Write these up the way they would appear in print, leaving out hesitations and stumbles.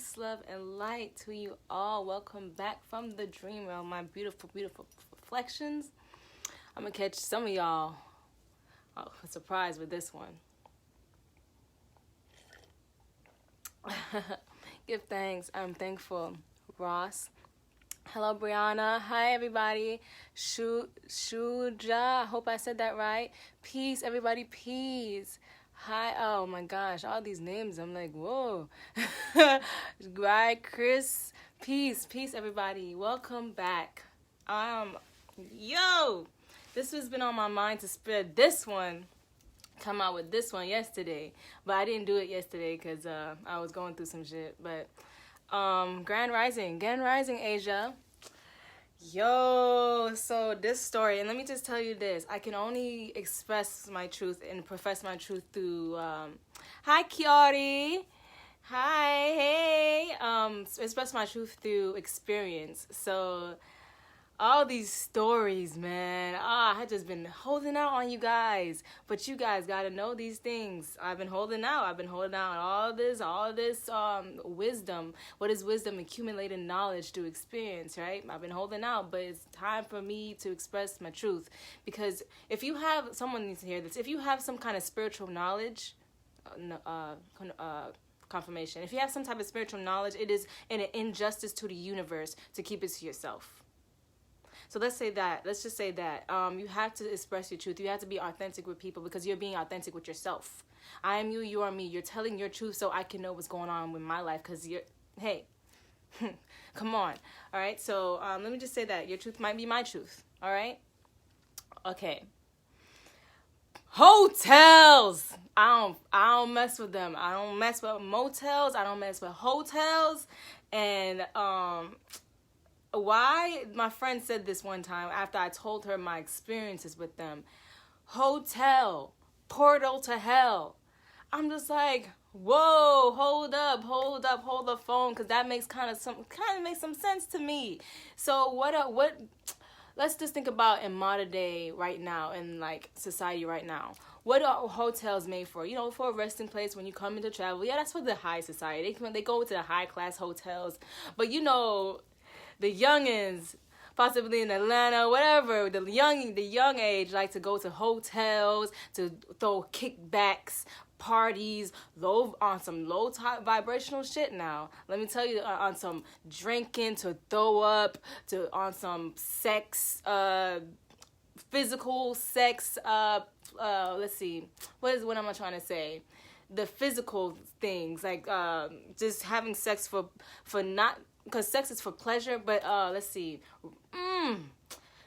Peace, love, and light to you all. Welcome back from the dream realm, my beautiful, beautiful reflections. I'm gonna catch some of y'all surprised with this one. Give thanks. I'm thankful. Ross. Hello, Brianna. Hi, everybody. Shuja. I hope I said that right. Peace, everybody. Peace. Hi. Oh my gosh, all these names. I'm like, whoa. Right, Chris. Peace, everybody. Welcome back. Yo, this has been on my mind to spread this one. Come out with this one yesterday, but I didn't do it yesterday because I was going through some shit. But Grand Rising, Asia. Yo, so this story, and let me just tell you this. I can only express my truth and profess my truth through, hi, Kiori. Hi, hey. Express my truth through experience. So, all these stories, man. I had just been holding out on you guys. But you guys got to know these things. I've been holding out all this wisdom. What is wisdom? Accumulated knowledge through experience, right? I've been holding out, but it's time for me to express my truth. Because if you have, someone needs to hear this. If you have some kind of spiritual knowledge, confirmation. If you have some type of spiritual knowledge, it is an injustice to the universe to keep it to yourself. So let's just say that you have to express your truth. You have to be authentic with people because you're being authentic with yourself. I am you, you are me. You're telling your truth so I can know what's going on with my life because hey, come on. All right, so let me just say that your truth might be my truth. All right? Okay. Hotels. I don't mess with them. I don't mess with motels. I don't mess with hotels. And why? My friend said this one time after I told her my experiences with them. Hotel, portal to hell. I'm just like, whoa, hold up, hold the phone, because that makes kind of makes some sense to me. So what? Let's just think about in modern day right now, in like society right now. What are hotels made for? You know, for a resting place when you come into travel. Yeah, that's for the high society. They go to the high class hotels, but you know, the youngins, possibly in Atlanta, whatever, the young age like to go to hotels, to throw kickbacks, parties, on some low vibrational shit now. Let me tell you, on some drinking to throw up, on some sex, physical sex, let's see, what am I trying to say? The physical things, like just having sex for not, because sex is for pleasure, but let's see,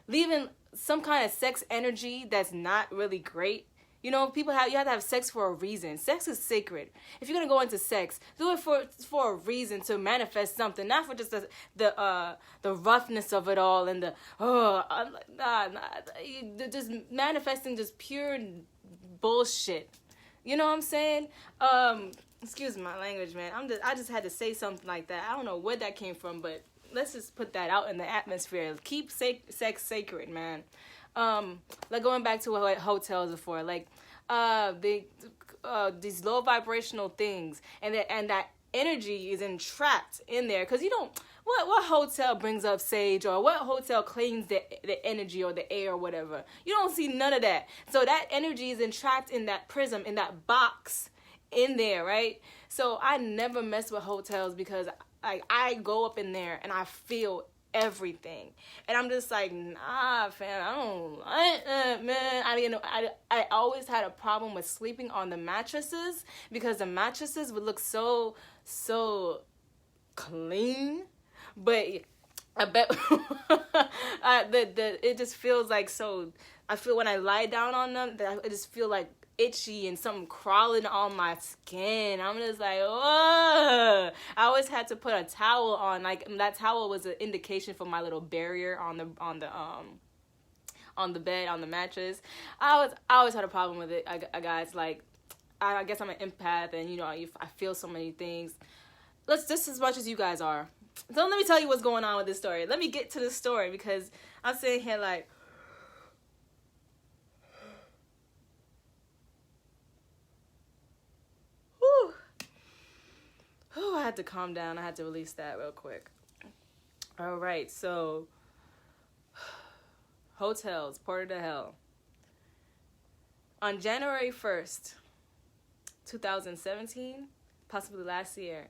leaving some kind of sex energy that's not really great. You know, you have to have sex for a reason. Sex is sacred. If you're gonna go into sex, do it for a reason, to manifest something, not for just the roughness of it all and just manifesting just pure bullshit. You know what I'm saying? Excuse my language, man. I just had to say something like that. I don't know where that came from, but let's just put that out in the atmosphere. Keep sex sacred, man. Like going back to what hotels are for, like these low vibrational things, and that energy is entrapped in there, because you don't. What hotel brings up sage, or what hotel cleans the energy or the air or whatever? You don't see none of that. So that energy is entrapped in that prism, in that box in there, right? So I never mess with hotels because I go up in there and I feel everything, and I'm just like, nah, fam, I don't like that, man. I always had a problem with sleeping on the mattresses because the mattresses would look so clean, but I bet it just feels like so. I feel when I lie down on them that I just feel like itchy and something crawling on my skin. I'm just like, oh. I always had to put a towel on. Like that towel was an indication for my little barrier on the bed, on the mattress. I always had a problem with it. Guys, like, I guess I'm an empath, and you know, I feel so many things. Just as much as you guys are. So let me tell you what's going on with this story. Let me get to the story, because I'm sitting here like, I had to calm down. I had to release that real quick. All right, so hotels, Porter to Hell. On January 1st, 2017, possibly last year,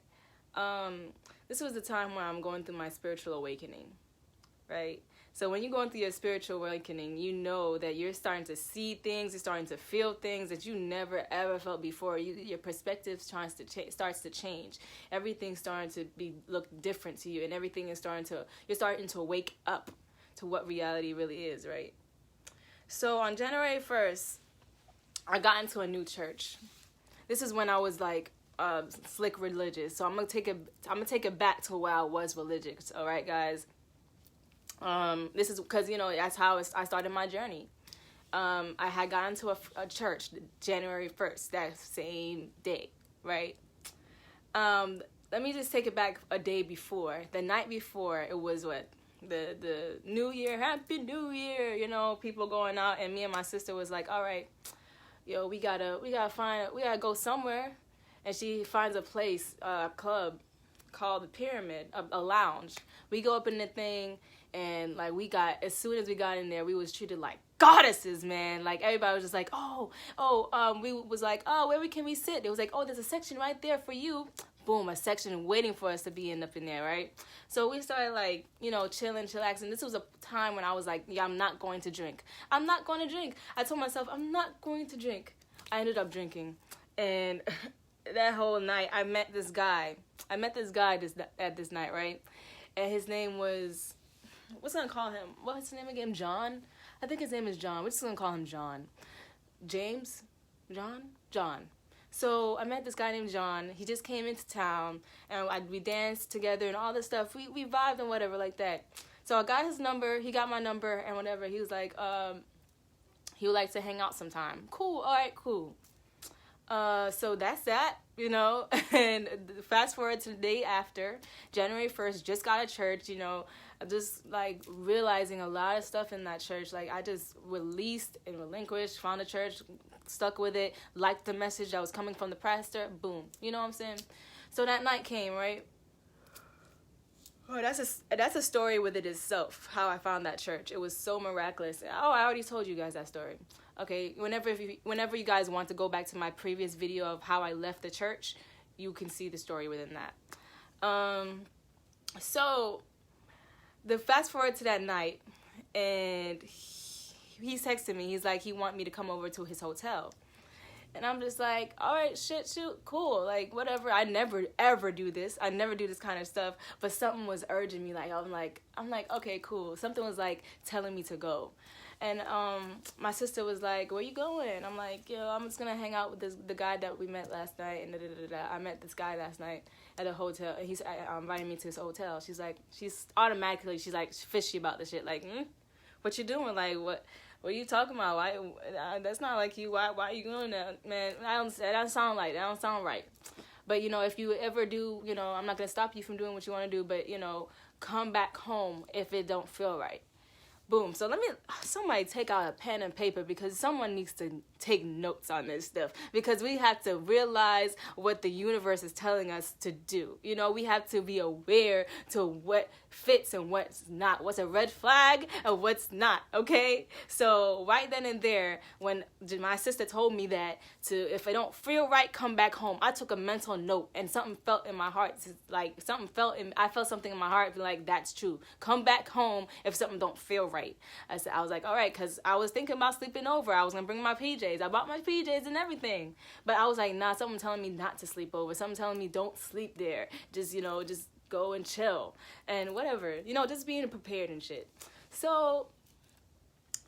this was the time where I'm going through my spiritual awakening, right? So when you're going through your spiritual awakening, you know that you're starting to see things, you're starting to feel things that you never ever felt before. Your perspective starts to change. Everything's starting to look different to you, and everything is you're starting to wake up to what reality really is, right? So on January 1st, I got into a new church. This is when I was like slick religious. So I'm gonna take it back to where I was religious. All right, guys. This is because, that's how I started my journey. I had gotten to a church January 1st, that same day, right? Let me just take it back a day before. The night before, it was the New Year, Happy New Year, people going out, and me and my sister was like, all right, we gotta go somewhere. And she finds a place, a club called the Pyramid, a lounge. We go up in the thing, and as soon as we got in there, we was treated like goddesses, man. Like, everybody was just like, we was like, where can we sit? It was like, there's a section right there for you. Boom, a section waiting for us to be up in there, right? So we started chilling, chillaxing. This was a time when I was like, I'm not going to drink. I'm not going to drink. I told myself, I'm not going to drink. I ended up drinking. And that whole night, I met this guy at this night, right? And his name was, what's gonna call him? What's his name again? John? I think his name is John. We're just gonna call him John. James? John. So I met this guy named John. He just came into town, and we danced together and all this stuff. We vibed and whatever like that. So I got his number. He got my number and whatever. He was like, he would like to hang out sometime. Cool. All right, cool. So that's that, and fast forward to the day after, January 1st, just got to church, just realizing a lot of stuff in that church. I just released and relinquished, found a church, stuck with it, liked the message that was coming from the pastor, boom, you know what I'm saying? So that night came, right? Oh, that's a story with it itself, how I found that church. It was so miraculous. I already told you guys that story. Okay, whenever you guys want to go back to my previous video of how I left the church, you can see the story within that. So the fast forward to that night, and he's texting me. He's like, he want me to come over to his hotel. And I'm just like, all right, shoot, cool, whatever. I never ever do this. I never do this kind of stuff. But something was urging me. I'm like, okay, cool. Something was telling me to go. And my sister was like, where you going? I'm like, I'm just gonna hang out with the guy that we met last night. And I met this guy last night at a hotel, and he's inviting me to his hotel. She's fishy about the shit. What you doing? What are you talking about? Why? That's not like you. Why are you doing that, man? That don't sound right. But if you ever do, I'm not gonna stop you from doing what you want to do. But come back home if it don't feel right. Boom. So somebody take out a pen and paper, because someone needs to take notes on this stuff, because we have to realize what the universe is telling us to do. We have to be aware to what fits and what's not, what's a red flag and what's not, okay? So right then and there, when my sister told me that if I don't feel right, come back home, I took a mental note, and something felt in my heart, I felt something in my heart, that's true. Come back home if something don't feel right. I was like, all right, because I was thinking about sleeping over. I was going to bring my PJs. I bought my PJs and everything. But I was like, nah, something telling me not to sleep over. Something telling me don't sleep there. Just go and chill. And whatever. Just being prepared and shit. So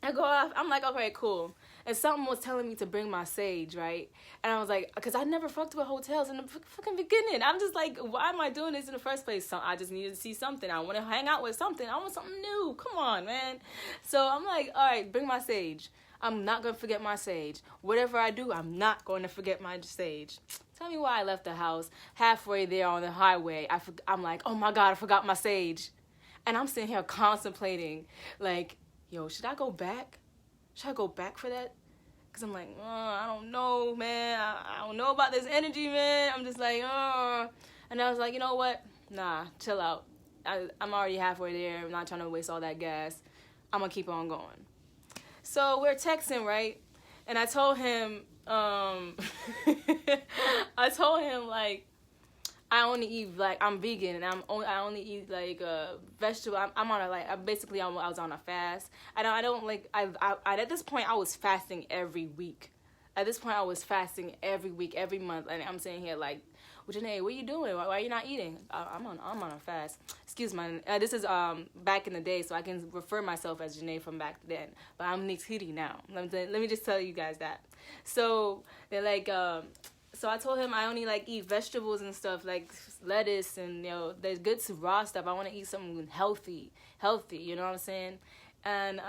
I go off. I'm like, okay, cool. And something was telling me to bring my sage, right? And I was like, because I never fucked with hotels in the fucking beginning. I'm just like, why am I doing this in the first place? So I just needed to see something. I want to hang out with something. I want something new. Come on, man. So I'm like, all right, bring my sage. I'm not going to forget my sage. Whatever I do, I'm not going to forget my sage. Tell me why I left the house halfway there on the highway. I'm like, oh my God, I forgot my sage. And I'm sitting here contemplating, yo, should I go back? Should I go back for that? Because I'm like, I don't know, man. I don't know about this energy, man. I'm just like, And I was like, you know what? Nah, chill out. I'm already halfway there. I'm not trying to waste all that gas. I'm going to keep on going. So we're texting, right? And I told him, like, I only eat, like, I'm vegan, and I only eat, like, vegetable. I'm on a, like, I was on a fast. I don't like, at this point, I was fasting every week. At this point, I was fasting every week, every month, and I'm sitting here like, well, Janae, what are you doing? Why are you not eating? I'm on a fast. Excuse me. This is back in the day, so I can refer myself as Janae from back then. But I'm Nixhidi now. Let me just tell you guys that. So they're like, so I told him I only like eat vegetables and stuff like lettuce and there's good raw stuff. I want to eat something healthy. You know what I'm saying? And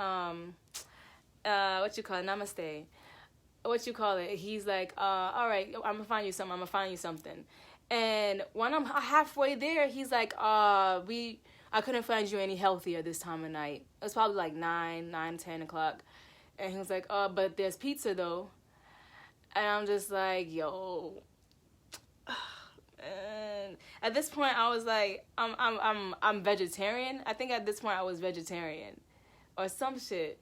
what you call it? Namaste. What you call it? He's like, all right, I'm gonna find you something. And when I'm halfway there, he's like, I couldn't find you any healthier this time of night. It was probably like 10 o'clock. And he was like, but there's pizza though. And I'm just like, yo. And at this point, I was like, I'm vegetarian. I think at this point I was vegetarian, or some shit.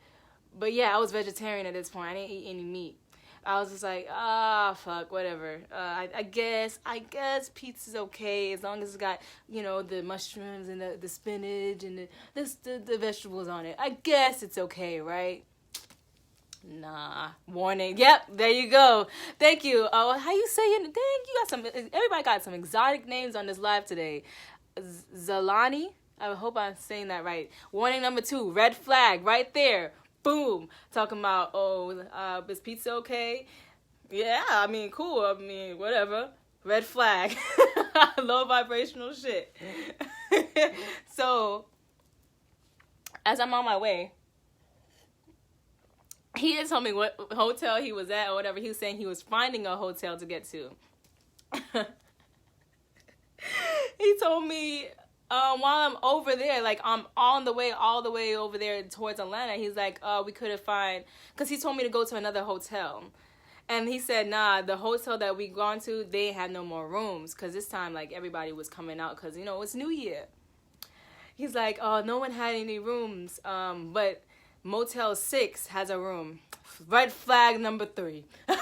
But yeah, I was vegetarian at this point. I didn't eat any meat. I was just like, fuck, whatever. I guess pizza's okay as long as it's got, the mushrooms and the spinach and the vegetables on it. I guess it's okay, right? Nah. Warning. Yep, there you go. Thank you. Oh, how you saying? Dang, everybody got some exotic names on this live today. Zalani? I hope I'm saying that right. Warning number 2, red flag right there. Boom. Talking about, is pizza okay? Yeah, I mean, cool. I mean, whatever. Red flag. Low vibrational shit. So, as I'm on my way, he didn't tell me what hotel he was at or whatever. He was saying he was finding a hotel to get to. He told me... while I'm over there, like I'm on the way all the way over there towards Atlanta, he's like, we couldn't find, because he told me to go to another hotel. And he said, nah, the hotel that we gone to, they had no more rooms, because this time, like, everybody was coming out, because, it's New Year. He's like, no one had any rooms, but Motel 6 has a room. Red flag number 3. I'm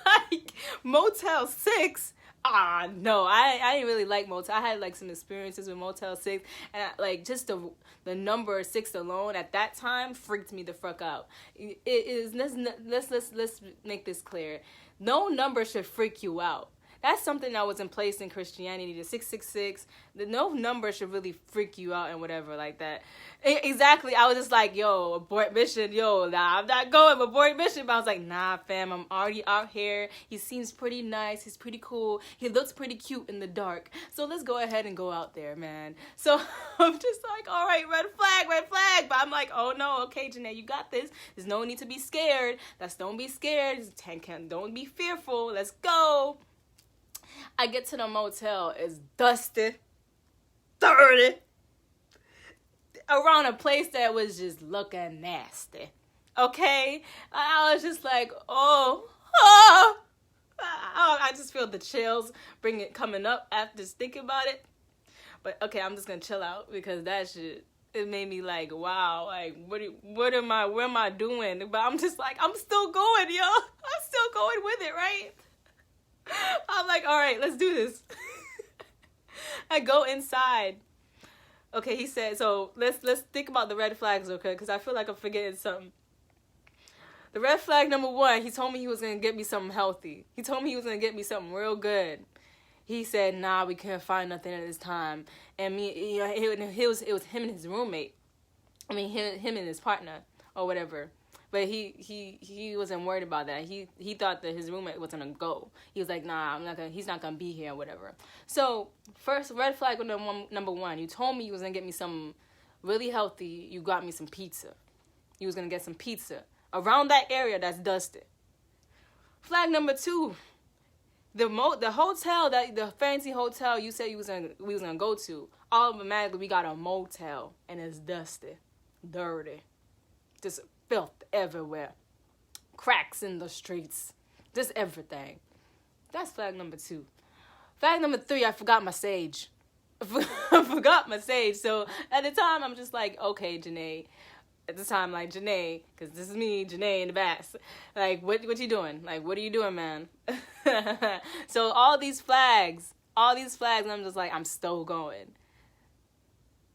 like, Motel 6? No, I didn't really like Motel. I had like some experiences with Motel 6, and just the number 6 alone at that time freaked me the fuck out. It is let's make this clear. No number should freak you out. That's something that was in place in Christianity, the 666. No number should really freak you out and whatever like that. Exactly. I was just like, yo, abort mission. Yo, nah, I'm not going. Abort mission. But I was like, nah, fam, I'm already out here. He seems pretty nice. He's pretty cool. He looks pretty cute in the dark. So let's go ahead and go out there, man. So I'm just like, all right, red flag. But I'm like, oh no, okay, Janae, you got this. There's no need to be scared. Don't be scared. Don't be fearful. Let's go. I get to the motel, it's dusty, dirty, around a place that was just looking nasty, okay? I was just like, I just feel the chills coming up after just thinking about it. But okay, I'm just gonna chill out because that shit, it made me like, wow, like, where am I doing? But I'm just like, I'm still going, yo. I'm still going with it, right? I'm like, all right, let's do this. I go inside. Okay, he said, so let's think about the red flags, okay? Because I feel like I'm forgetting something. The red flag number 1, he told me he was going to get me something healthy. He told me he was going to get me something real good. He said, nah, we couldn't find nothing at this time. And it was him and his roommate. I mean, him and his partner or whatever. But he wasn't worried about that. He thought that his roommate was gonna go. He was like, nah, he's not gonna be here or whatever. So first red flag number 1, you told me you was gonna get me some really healthy. You got me some pizza. You was gonna get some pizza around that area that's dusty. Flag number 2, the hotel, the fancy hotel you said we was gonna go to, automatically we got a motel and it's dusty, dirty, just filth everywhere, cracks in the streets, just everything. That's flag number 2. Fact number 3, I forgot my sage. I forgot my sage. So at the time, I'm just like, okay, Janae. At the time, like, Janae, because this is me, Janae in the bass. Like, what you doing? Like, what are you doing, man? So all these flags, and I'm just like, I'm still going.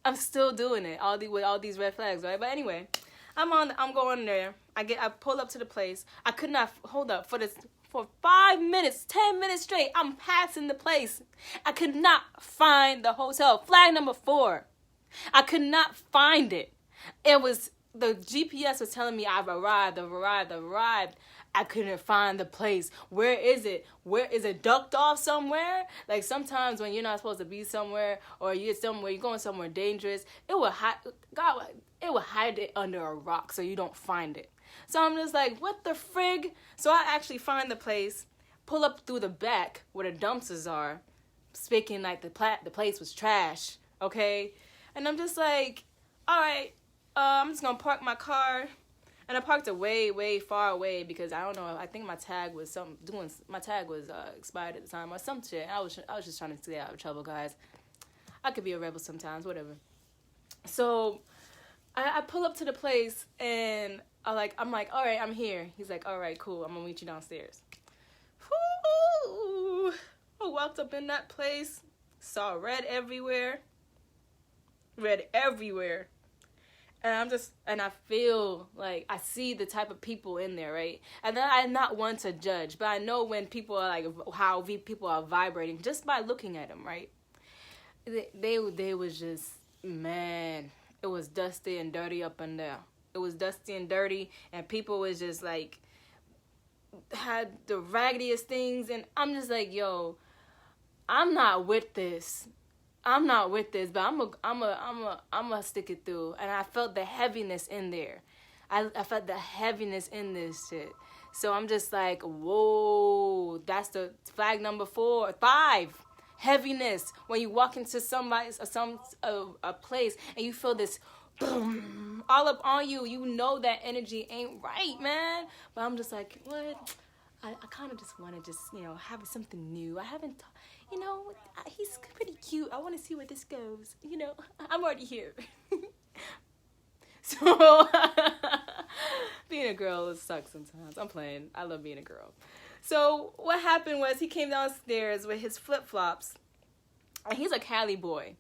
I'm still doing it. With all these red flags, right? But anyway, I'm going there. I pull up to the place. I could not hold up for 5 minutes, 10 minutes straight. I'm passing the place. I could not find the hotel. Flag number 4. I could not find it. The GPS was telling me I've arrived. I couldn't find the place. Where is it? Where is it ducked off somewhere? Like sometimes when you're not supposed to be somewhere or you're going somewhere dangerous, it will hide it under a rock so you don't find it. So I'm just like, what the frig? So I actually find the place, pull up through the back where the dumpsters are, speaking like the place was trash, okay? And I'm just like, all right, I'm just gonna park my car. And I parked it way, way far away because I don't know. I think my tag was expired at the time or some shit. I was just trying to stay out of trouble, guys. I could be a rebel sometimes, whatever. So I pull up to the place and I'm like, all right, I'm here. He's like, all right, cool. I'm gonna meet you downstairs. Woo! I walked up in that place, saw red everywhere. And I feel like I see the type of people in there, right? And then I'm not one to judge, but I know when people are like, how people are vibrating just by looking at them, right? They was just, man, it was dusty and dirty up in there. It was dusty and dirty, and people was just like, had the raggediest things, and I'm just like, yo, I'm not with this, but I'm a stick it through. And I felt the heaviness in there. I felt the heaviness in this shit. So I'm just like, whoa, that's the flag number 5. Heaviness. When you walk into a place and you feel this boom all up on you, you know that energy ain't right, man. But I'm just like, what? I kind of just want to have something new. I haven't, he's pretty cute. I want to see where this goes. I'm already here. So, being a girl sucks sometimes. I'm playing. I love being a girl. So, what happened was he came downstairs with his flip-flops. And he's a Cali boy.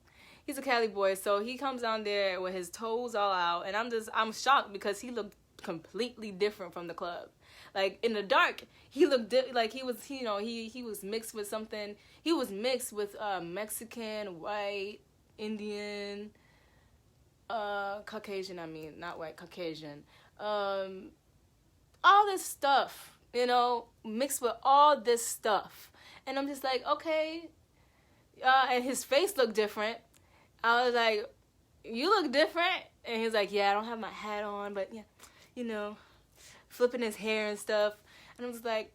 So he comes down there with his toes all out. And I'm shocked because he looked completely different from the club. Like in the dark, he looked like he was mixed with something. He was mixed with Mexican, white, Indian, Caucasian. I mean, not white, Caucasian. All this stuff, mixed with all this stuff. And I'm just like, okay. And his face looked different. I was like, you look different. And he's like, yeah, I don't have my hat on, but yeah, flipping his hair and stuff. And I was like,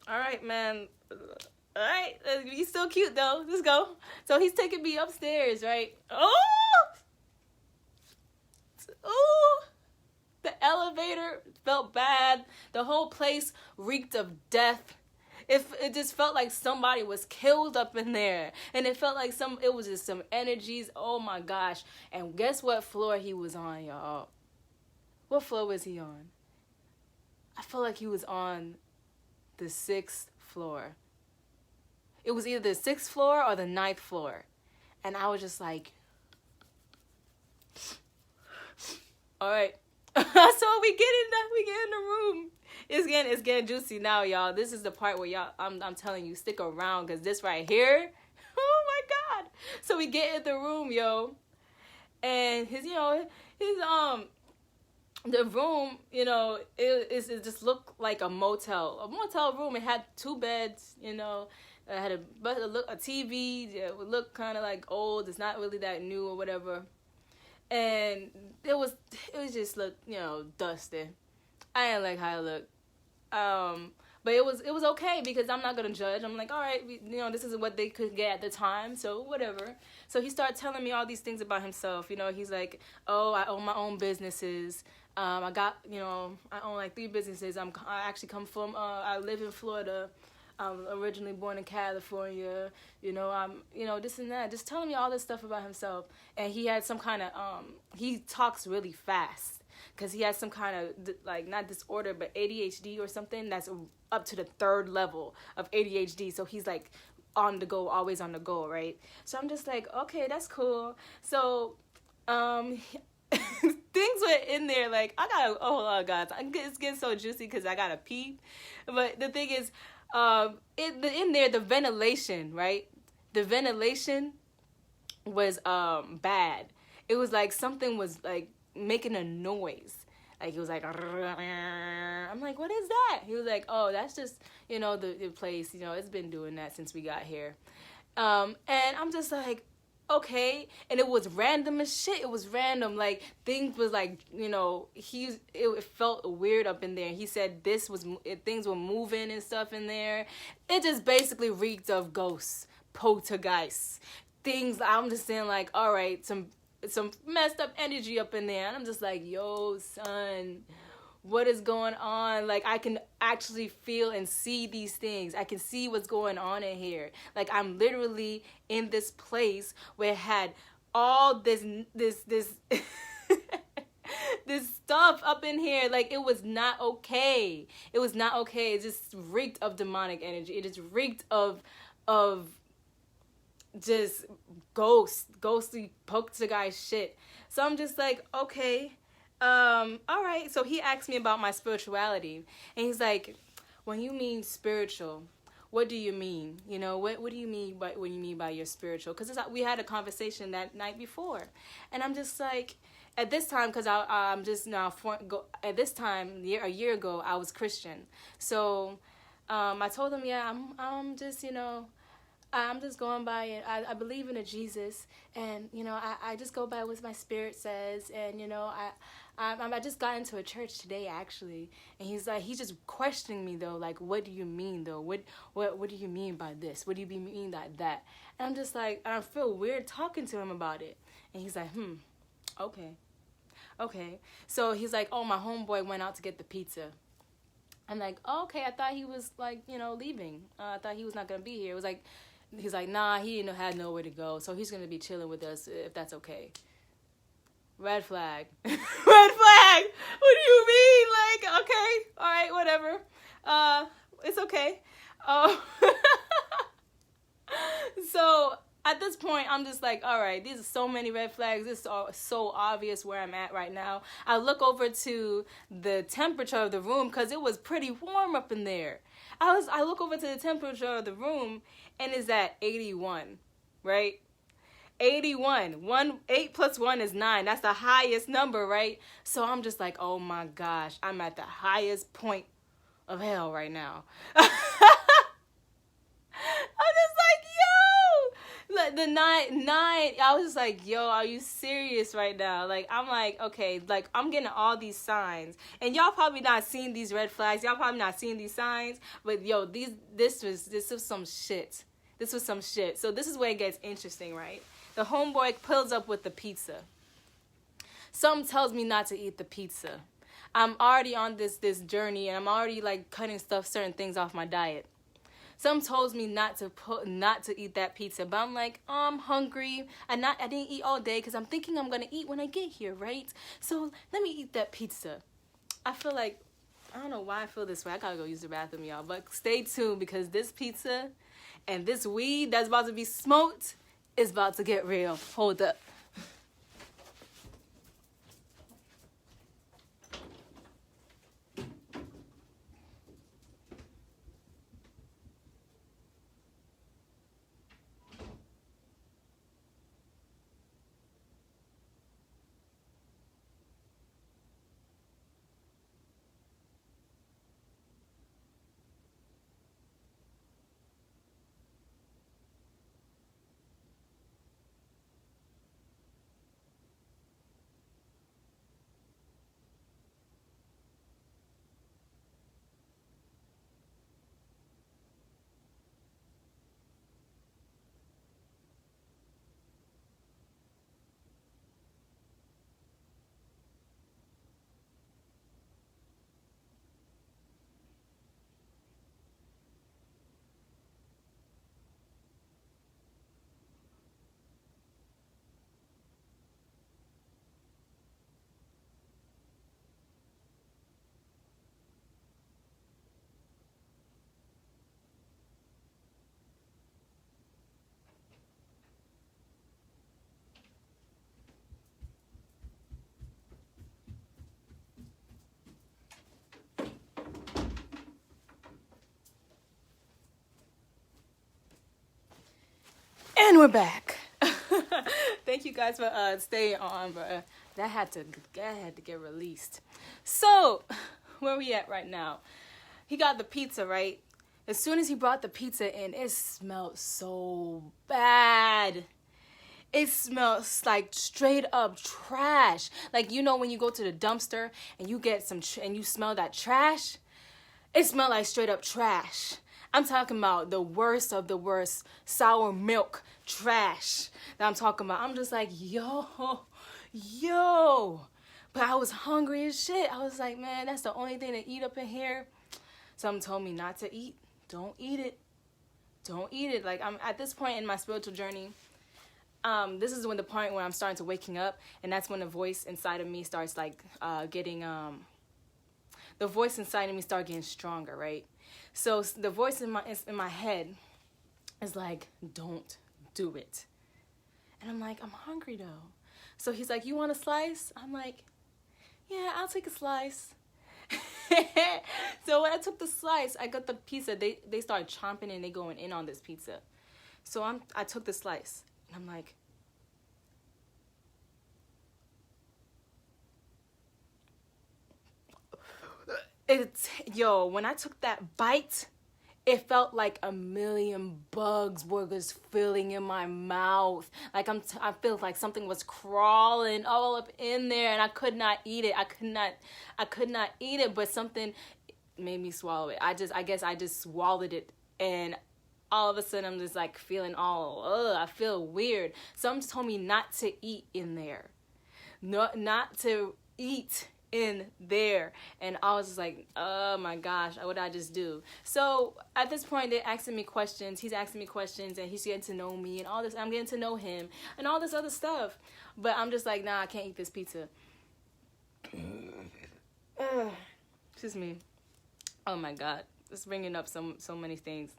all right, man. All right. He's still cute, though. Let's go. So he's taking me upstairs, right? Oh! The elevator felt bad. The whole place reeked of death. It just felt like somebody was killed up in there. And it felt like it was just some energies. Oh, my gosh. And guess what floor he was on, y'all? What floor was he on? I felt like he was on the 6th floor. It was either the 6th floor or the 9th floor. And I was just like, all right. So we get in the room. It's getting juicy now, y'all. This is the part where I'm telling you, stick around, because this right here, oh my God. So we get in the room, yo. And the room, it just looked like a motel room. It had 2 beds, it had a TV. It would look kind of like old. It's not really that new or whatever. And it was just look, dusty. I didn't like how it looked. But it was okay because I'm not gonna judge. I'm like, all right, this is what they could get at the time, so whatever. So he started telling me all these things about himself. He's like, oh, I own my own businesses. I own like 3 businesses. I actually come from, I live in Florida. I'm originally born in California. This and that. Just telling me all this stuff about himself. And he had some kind of he talks really fast because he has some kind of like not disorder but ADHD or something that's up to the third level of ADHD. So he's like on the go, always on the go, right? So I'm just like, okay, that's cool. So things were in there like I gotta, oh god, it's getting so juicy because I gotta pee. But the thing is, in there the ventilation, right? The ventilation was bad. It was like something was like making a noise. Like it was like I'm like, what is that? He was like, oh, that's just the place. It's been doing that since we got here. And I'm just like, okay. And it was random as shit. It was random. Like things was like it felt weird up in there. He said things were moving and stuff in there. It just basically reeked of ghosts, poltergeists, things. I'm just saying like, all right, some messed up energy up in there. And I'm just like, yo, son, what is going on? Like, I can actually feel and see these things. I can see what's going on in here. Like, I'm literally in this place where it had all this this stuff up in here. Like, it was not okay. It was not okay. It just reeked of demonic energy. It just reeked of just ghostly poltergeist shit. So I'm just like, okay, all right. So he asked me about my spirituality, and he's like, when you mean spiritual, what do you mean? What do you mean by your spiritual? Because we had a conversation that night before, and I'm just like, at this time, because I'm just now at this time a year ago I was Christian, so I told him, yeah, I'm just I'm just going by it. I believe in a Jesus, and I just go by what my spirit says, and I just got into a church today actually, and he's just questioning me though, like, what do you mean though? What do you mean by this? What do you mean by that? And I'm just like, I feel weird talking to him about it, and he's like, okay. So he's like, oh, my homeboy went out to get the pizza. I'm like, oh, okay, I thought he was like leaving. I thought he was not gonna be here. It was like. He's like, nah, he had nowhere to go, so he's going to be chilling with us if that's okay. Red flag. Red flag! What do you mean? Like, okay, all right, whatever. It's okay. So, at this point, I'm just like, all right, these are so many red flags. This is so obvious where I'm at right now. I look over to the temperature of the room because it was pretty warm up in there. I look over to the temperature of the room, and it's at 81, right? 81. 8 plus 1 is 9. That's the highest number, right? So I'm just like, oh my gosh, I'm at the highest point of hell right now. I'm just like, yo, the nine. I was just like, yo, are you serious right now? Like, I'm like, okay, like I'm getting all these signs, and y'all probably not seeing these red flags. Y'all probably not seeing these signs, but yo, this was some shit. This was some shit. So this is where it gets interesting, right? The homeboy pulls up with the pizza. Something tells me not to eat the pizza. I'm already on this journey, and I'm already like cutting certain things off my diet. Some tells me not to eat that pizza, but I'm like, oh, I'm hungry. I didn't eat all day because I'm thinking I'm gonna eat when I get here, right? So let me eat that pizza. I feel like, I don't know why I feel this way. I gotta go use the bathroom, y'all. But stay tuned because this pizza and this weed that's about to be smoked is about to get real. Hold up. And we're back. Thank you guys for staying on, but that had to get released. So, where we at right now? He got the pizza, right? As soon as he brought the pizza in, it smelled so bad. It smells like straight up trash. Like, you know when you go to the dumpster and you get and you smell that trash? It smelled like straight up trash. I'm talking about the worst of the worst sour milk trash that I'm talking about. I'm just like, yo. But I was hungry as shit. I was like, man, that's the only thing to eat up in here. Something told me not to eat. Don't eat it. Don't eat it. Like, I'm at this point in my spiritual journey. This is when the point where I'm starting to waking up, and that's when the voice inside of me starts like getting stronger, right? So the voice in my head is like, don't do it. And I'm like, I'm hungry though. So he's like, you want a slice? I'm like, yeah, I'll take a slice. So when I took the slice, I got the pizza. They started chomping and they going in on this pizza. So I took the slice and I'm like, when I took that bite, it felt like a million bugs were just filling in my mouth. Like I feel like something was crawling all up in there, and I could not eat it. I could not eat it, but something made me swallow it. I guess I just swallowed it, and all of a sudden I'm just like feeling I feel weird. Something told me not to eat in there. Not to eat in there, and I was just like, oh my gosh, what did I just do? So at this point they're asking me questions, he's asking me questions, and he's getting to know me and all this. I'm getting to know him and all this other stuff, but I'm just like, nah, I can't eat this pizza. Excuse me. Oh my god, it's bringing up so many things.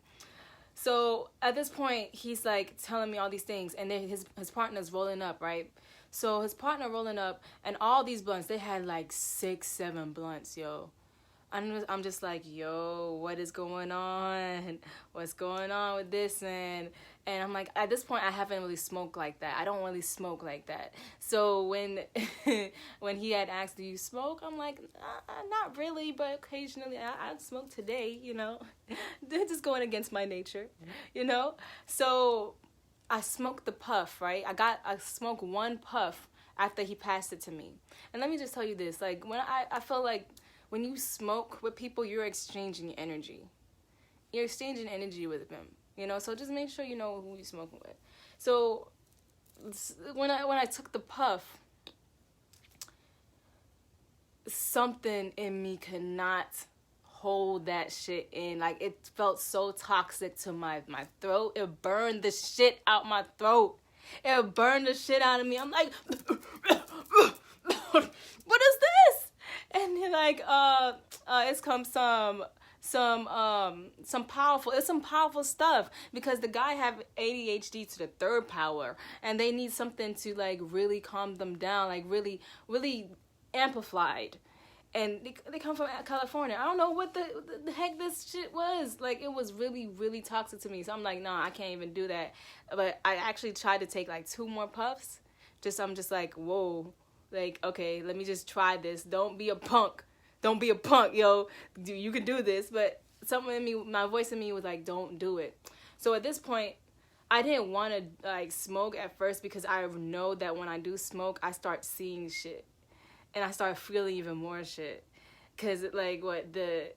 So at this point he's like telling me all these things, and then his partner's rolling up, right? So his partner rolling up, and all these blunts, they had like 6-7 blunts, yo. I'm just like, yo, what is going on? What's going on with this? And I'm like, at this point, I haven't really smoked like that. I don't really smoke like that. So when he had asked, do you smoke? I'm like, not really, but occasionally I smoke today, you know. They're just going against my nature, you know. So I smoked the puff, right? I smoked one puff after he passed it to me. And let me just tell you this, like, when I feel like when you smoke with people, you're exchanging energy. You're exchanging energy with them, you know? So just make sure you know who you're smoking with. So when I took the puff, something in me could not hold that shit in. Like, it felt so toxic to my throat. It burned the shit out my throat. It burned the shit out of me. I'm like, what is this? And then like it's come some powerful stuff, because the guy have ADHD to the third power, and they need something to like really calm them down, like really amplified. And they come from California. I don't know what the heck this shit was. Like, it was really, really toxic to me. So I'm like, nah, I can't even do that. But I actually tried to take like 2 more puffs. I'm just like, whoa. Like, okay, let me just try this. Don't be a punk. Don't be a punk, yo. You can do this. But something in me, my voice in me was like, don't do it. So at this point, I didn't want to like smoke at first, because I know that when I do smoke, I start seeing shit. And I started feeling even more shit, cause like the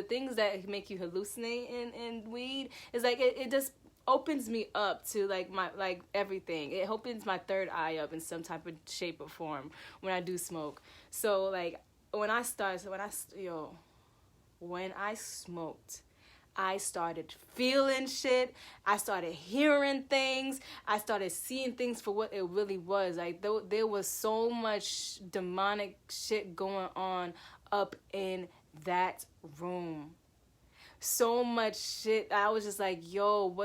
things that make you hallucinate in weed is like it just opens me up to like my everything. It opens my third eye up in some type of shape or form when I do smoke. So like when I smoked, I started feeling shit. I started hearing things. I started seeing things for what it really was. Like, there was so much demonic shit going on up in that room. So much shit. I was just like, yo,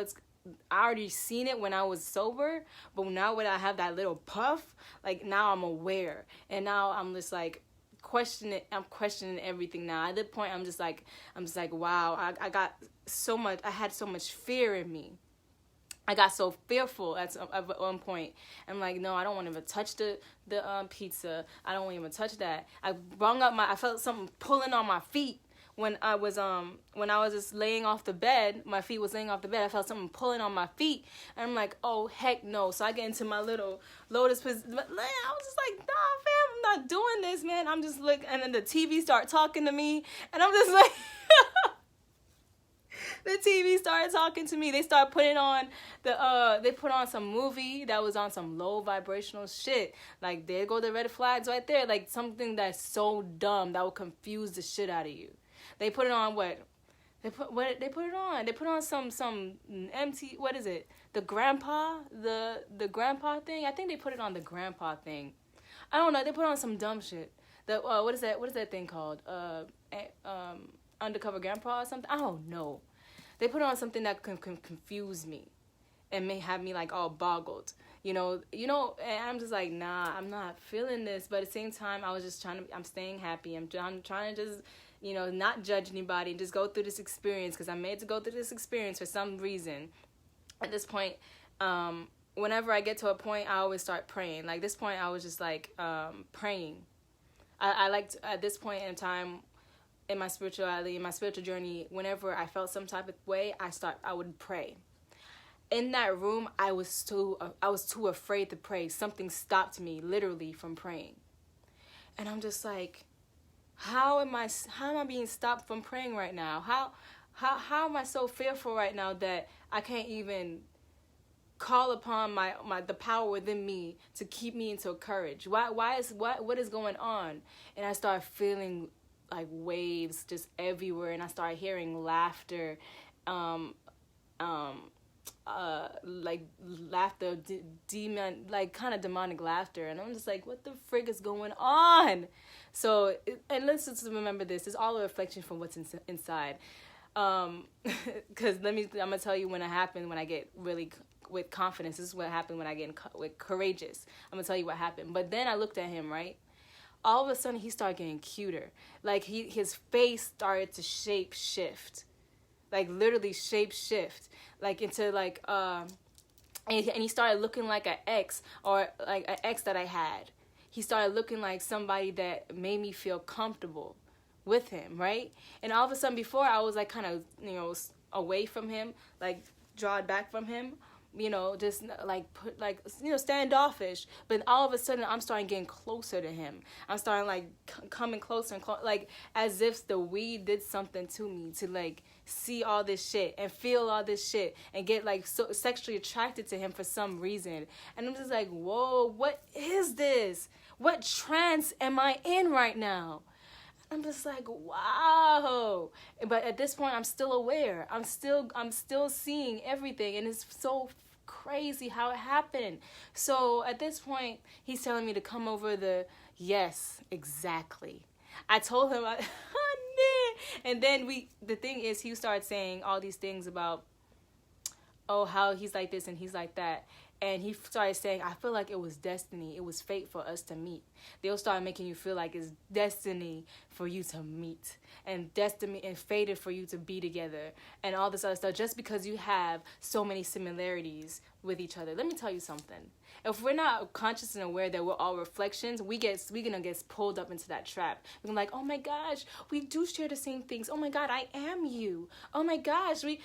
I already seen it when I was sober, but now when I have that little puff, like, now I'm aware. And now I'm just like questioning. I'm questioning everything now. At that point, I'm just like, wow. I got so much. I had so much fear in me. I got so fearful at one point. I'm like, no, I don't want to even touch the pizza. I don't want to even touch that. I felt something pulling on my feet when I was just laying off the bed. My feet was laying off the bed. I felt something pulling on my feet, and I'm like, oh heck no. So I get into my little lotus position. I was just like, nah, fam, I'm not doing this, man. I'm just looking, and then the TV start talking to me, and I'm just like. The TV started talking to me. They started putting on they put on some movie that was on some low vibrational shit. Like, there go the red flags right there. Like, something that's so dumb that will confuse the shit out of you. They put it on what? They put it on? They put on some empty, what is it? The grandpa thing? I think they put it on the grandpa thing. I don't know. They put on some dumb shit. What is that thing called? Undercover grandpa or something? I don't know. They put on something that can confuse me and may have me like all boggled, you know, and I'm just like, nah, I'm not feeling this. But at the same time, I'm staying happy. I'm trying to just, not judge anybody and just go through this experience, because I'm made to go through this experience for some reason. At this point, whenever I get to a point, I always start praying. Like, this point, I was just like praying. I liked, at this point in time, in my spirituality, in my spiritual journey, whenever I felt some type of way, I would pray. In that room, I was too afraid to pray. Something stopped me literally from praying. And I'm just like, how am I being stopped from praying right now? How am I so fearful right now that I can't even call upon the power within me to keep me into courage? What is going on? And I start feeling like waves just everywhere, and I started hearing laughter, like laughter, demon, like kind of demonic laughter, and I'm just like, what the frig is going on? So, and let's just remember this is all a reflection from what's inside. Because I'm gonna tell you when I get really with confidence. This is what happened when I get with courageous. I'm gonna tell you what happened. But then I looked at him, right? All of a sudden, he started getting cuter. Like, his face started to shape shift. Like, literally shape shift. Like, into, like, and he started looking like an ex, or, like, an ex that I had. He started looking like somebody that made me feel comfortable with him, right? And all of a sudden, before, I was, like, kind of, away from him, like, drawn back from him. Just like standoffish. But all of a sudden, I'm starting getting closer to him. I'm starting like coming closer and like as if the weed did something to me, to like see all this shit and feel all this shit and get like so sexually attracted to him for some reason. And I'm just like, whoa, what is this? What trance am I in right now? I'm just like, wow. But at this point, I'm still aware. I'm still seeing everything, and it's so crazy how it happened. So at this point, he's telling me to come over yes, exactly. I told him, and then the thing is, he started saying all these things about, oh, how he's like this and he's like that. And he started saying, I feel like it was destiny. It was fate for us to meet. They'll start making you feel like it's destiny for you to meet. And destiny and fated for you to be together. And all this other stuff. Just because you have so many similarities with each other. Let me tell you something. If we're not conscious and aware that we're all reflections, we're gonna get pulled up into that trap. We're like, oh my gosh, we do share the same things. Oh my God, I am you. Oh my gosh, we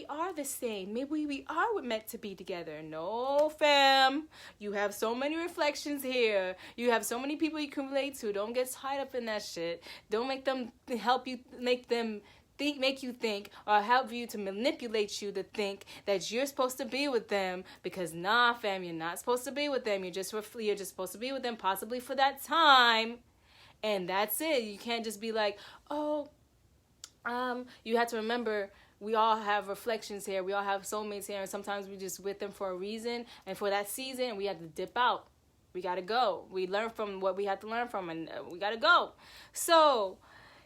are the same. Maybe we are meant to be together. No, fam. You have so many reflections here. You have so many people you can relate to. Don't get tied up in that shit. Don't make them make you think, or help you to manipulate you to think that you're supposed to be with them, because nah, fam, you're not supposed to be with them. You're just supposed to be with them possibly for that time, and that's it. You can't just be like, oh, you have to remember, we all have reflections here. We all have soulmates here, and sometimes we're just with them for a reason, and for that season, we have to dip out. We got to go. We learn from what we have to learn from, and we got to go. So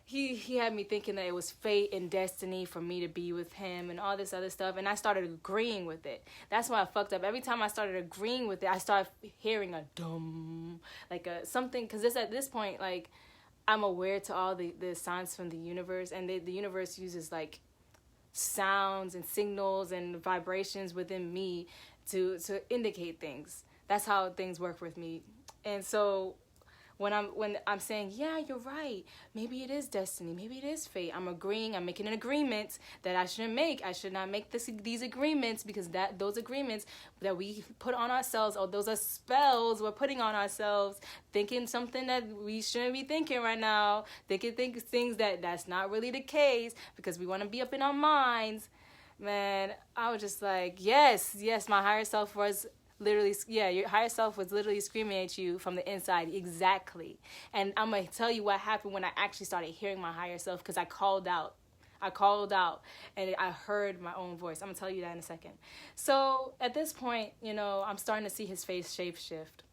he had me thinking that it was fate and destiny for me to be with him and all this other stuff, and I started agreeing with it. That's why I fucked up. Every time I started agreeing with it, I started hearing a dum, like a something, because at this point, like, I'm aware to all the signs from the universe, and the universe uses like sounds and signals and vibrations within me to indicate things. That's how things work with me. And so when I'm saying, yeah, you're right, maybe it is destiny, maybe it is fate, I'm making an agreement that I shouldn't make. I should not make these agreements, because those agreements that we put on ourselves, or those are spells we're putting on ourselves, thinking something that we shouldn't be thinking right now, thinking things that's not really the case, because we want to be up in our minds. Man, I was just like, yes, my higher self was literally, your higher self was literally screaming at you from the inside. Exactly. And I'm going to tell you what happened when I actually started hearing my higher self, because I called out and I heard my own voice. I'm going to tell you that in a second. So at this point, I'm starting to see his face shape shift.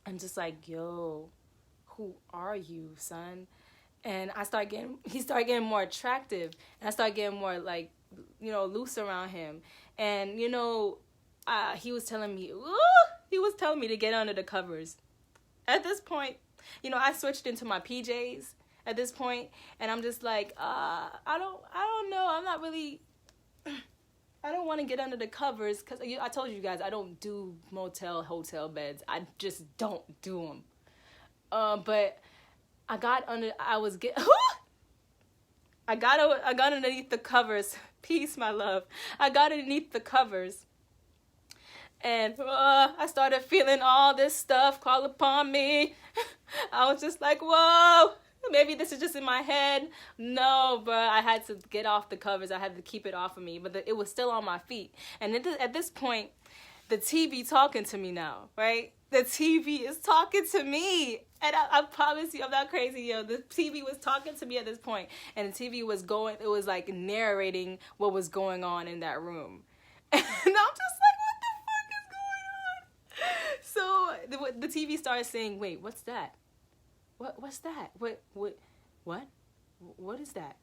I'm just like, yo, who are you, son? And he started getting more attractive, and I started getting more like, loose around him. And, he was telling me to get under the covers. At this point, I switched into my PJs at this point, and I'm just like, I don't know. I'm not really, I don't want to get under the covers, because I told you guys, I don't do hotel beds. I just don't do them. But I got underneath the covers. Peace, my love. I got underneath the covers. And I started feeling all this stuff call upon me. I was just like, whoa, maybe this is just in my head. No, but I had to get off the covers. I had to keep it off of me. But it was still on my feet. And at this point, the TV talking to me now, right? The TV is talking to me. And I promise you, I'm not crazy, The TV was talking to me at this point. And the TV was it was like narrating what was going on in that room. And I'm just like, so the TV started saying, wait, what's that? What's that? What is that?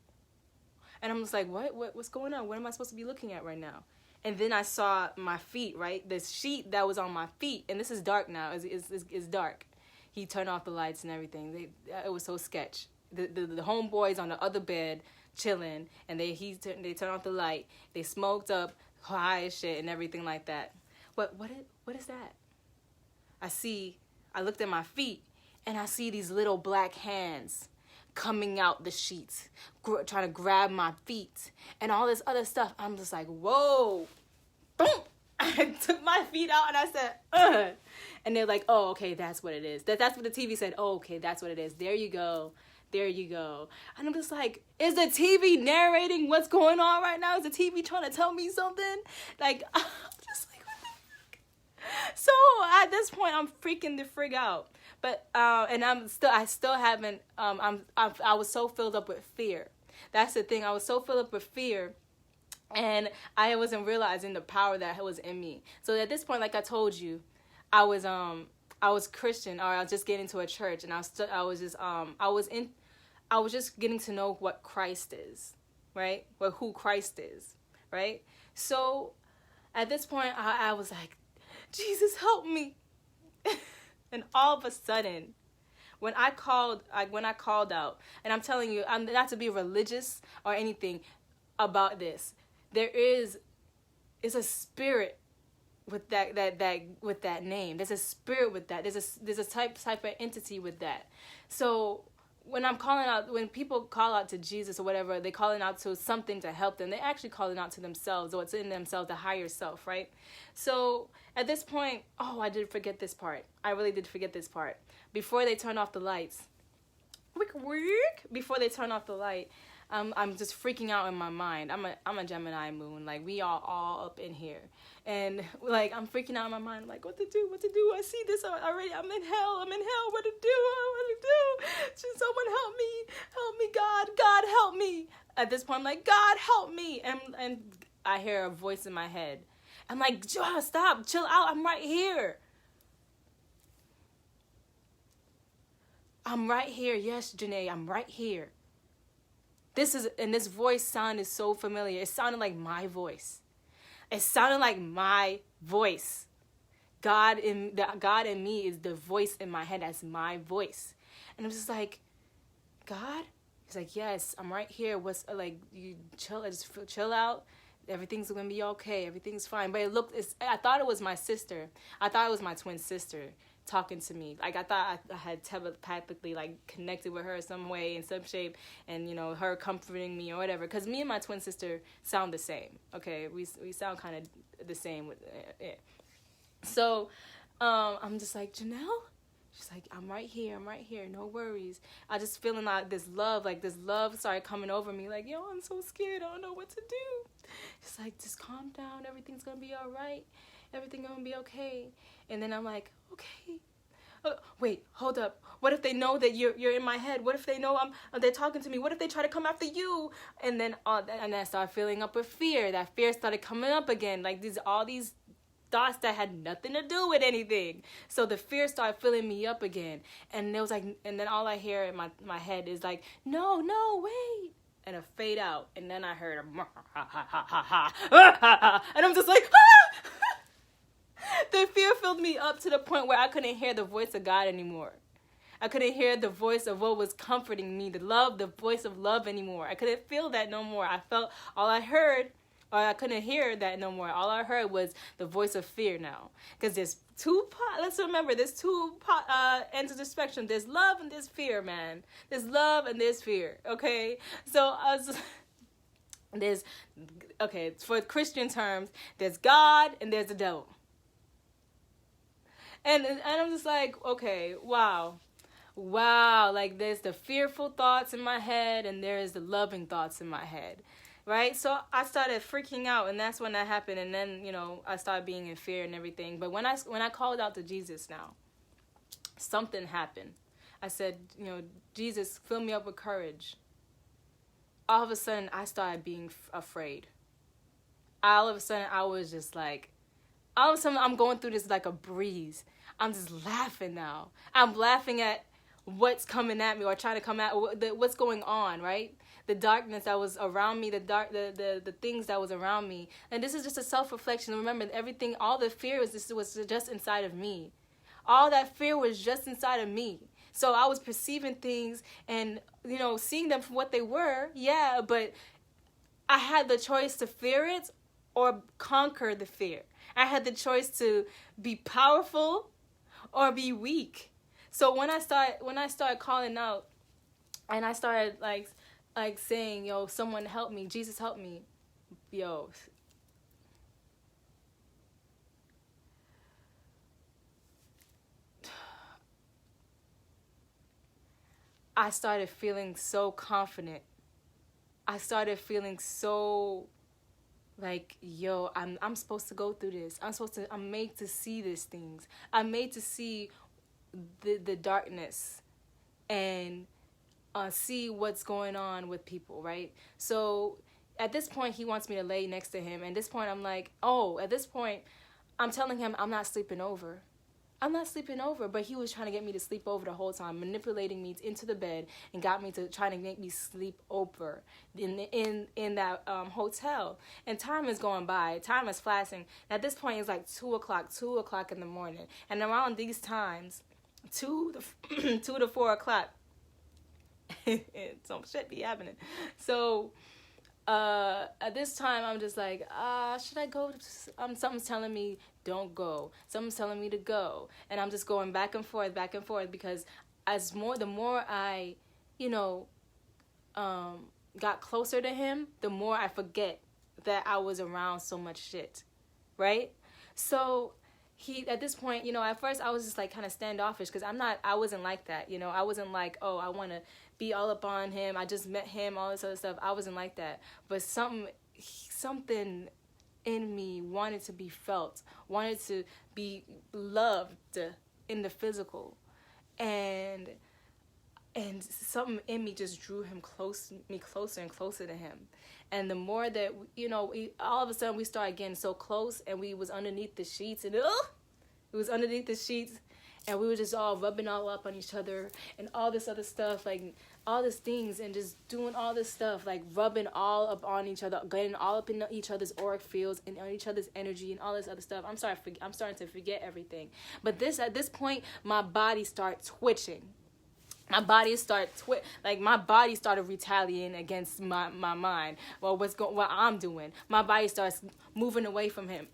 And I'm just like, what's going on? What am I supposed to be looking at right now? And then I saw my feet, right? This sheet that was on my feet. And this is dark now. It's dark. He turned off the lights and everything. It was so sketch. The homeboys on the other bed chilling, and they turned off the light. They smoked up high as shit and everything like that. What is that? I looked at my feet, and I see these little black hands coming out the sheets, trying to grab my feet, and all this other stuff. I'm just like, whoa, boom. I took my feet out, and I said, ugh. And they're like, oh, okay, that's what it is. That's what the TV said. Oh, okay, that's what it is. There you go. And I'm just like, is the TV narrating what's going on right now? Is the TV trying to tell me something? Like, I'm just like, what the fuck? So at this point, I'm freaking the frig out. But and I still haven't. I was so filled up with fear. That's the thing. I was so filled up with fear, and I wasn't realizing the power that was in me. So at this point, like I told you, I was Christian, or I was just getting into a church, and I was just getting to know what Christ is, right? Or who Christ is, right? So at this point, I was like, Jesus, help me. And all of a sudden, when I called out, and I'm telling you, I'm not to be religious or anything about this. It's a spirit with that name. There's a spirit with that. There's a type of entity with that. So when people call out to Jesus or whatever, they're calling out to something to help them. They're actually calling out to themselves, or it's in themselves, the higher self, right? So at this point, I did forget this part. I really did forget this part. Before they turn off the lights, before they turn off the light, I'm just freaking out in my mind. I'm a Gemini moon. Like, we are all up in here. And, like, I'm freaking out in my mind. Like, what to do? I see this already. I'm in hell. What to do? Should someone help me? God, help me. At this point, I'm like, God, help me. And I hear a voice in my head. I'm like, stop, chill out. I'm right here. Yes, Janae, I'm right here. This voice sounded so familiar. It sounded like my voice. God in me is the voice in my head. That's my voice. And I'm just like, God? He's like, yes, I'm right here. What's like, you chill out. Everything's gonna be okay. Everything's fine. But I thought it was my sister. I thought it was my twin sister talking to me. Like, I thought I had telepathically, like, connected with her some way, in some shape, and, her comforting me or whatever. Because me and my twin sister sound the same, okay? We sound kind of the same. So, I'm just like, Janelle? She's like, I'm right here, no worries. I just feeling like this love started coming over me, like, yo, I'm so scared, I don't know what to do. She's like, just calm down, everything's gonna be all right, everything's gonna be okay. And then I'm like, okay. Wait, hold up. What if they know that you're in my head? What if they know they're talking to me? What if they try to come after you? And then I started filling up with fear. That fear started coming up again, like all these thoughts that had nothing to do with anything. So the fear started filling me up again, and it was like, and then all I hear in my head is like, no, wait, and a fade out, and then I heard and I'm just like, the fear filled me up to the point where I couldn't hear the voice of God anymore. I couldn't hear the voice of what was comforting me, the voice of love anymore. I couldn't feel that no more. I couldn't hear that no more. All I heard was the voice of fear now. Because let's remember, there's two ends of the spectrum. There's love and there's fear, man. There's love and there's fear, okay? So, for Christian terms, there's God and there's the devil. And I'm just like, okay, wow, like there's the fearful thoughts in my head and there's the loving thoughts in my head. Right? So I started freaking out, and that's when that happened. And then, I started being in fear and everything. But when I called out to Jesus now, something happened. I said, Jesus, fill me up with courage. All of a sudden, I started being afraid. All of a sudden, I was just like, all of a sudden, I'm going through this like a breeze. I'm just laughing now. I'm laughing at what's coming at me or trying to come at what's going on, right? The darkness that was around me, the things that was around me. And this is just a self-reflection. Remember, everything, all the fear was just inside of me. All that fear was just inside of me. So I was perceiving things and, seeing them for what they were, yeah, but I had the choice to fear it or conquer the fear. I had the choice to be powerful or be weak. So when I started calling out and I started like saying, yo, someone help me, Jesus help me, yo, I started feeling so confident. I started feeling so like, yo, I'm supposed to go through this. I'm made to see these things. I'm made to see the darkness and see what's going on with people, right? So at this point, he wants me to lay next to him. And at this point, I'm like, I'm telling him I'm not sleeping over. But he was trying to get me to sleep over the whole time, manipulating me into the bed and got me to trying to make me sleep over in that hotel. And time is going by. Time is flashing. At this point, it's like 2 o'clock in the morning. And around these times, 2 to 4 o'clock, some shit be happening. So at this time, I'm just like, should I go? Something's telling me don't go. Something's telling me to go, and I'm just going back and forth because the more I, got closer to him, the more I forget that I was around so much shit, right? So at this point, at first I was just like kind of standoffish because I wasn't like that, I wasn't like, oh, I want to be all up on him. I just met him, all this other stuff. I wasn't like that. But something in me wanted to be felt, wanted to be loved in the physical. And something in me just drew me closer and closer to him. And the more that, all of a sudden we started getting so close and we was underneath the sheets and and we were just all rubbing all up on each other and all this other stuff, like all these things and just doing all this stuff, like rubbing all up on each other, getting all up in each other's auric fields and on each other's energy and all this other stuff. I'm starting to forget everything. But at this point, my body started twitching. my body my body started retaliating against my mind. Well, what I'm doing? My body starts moving away from him.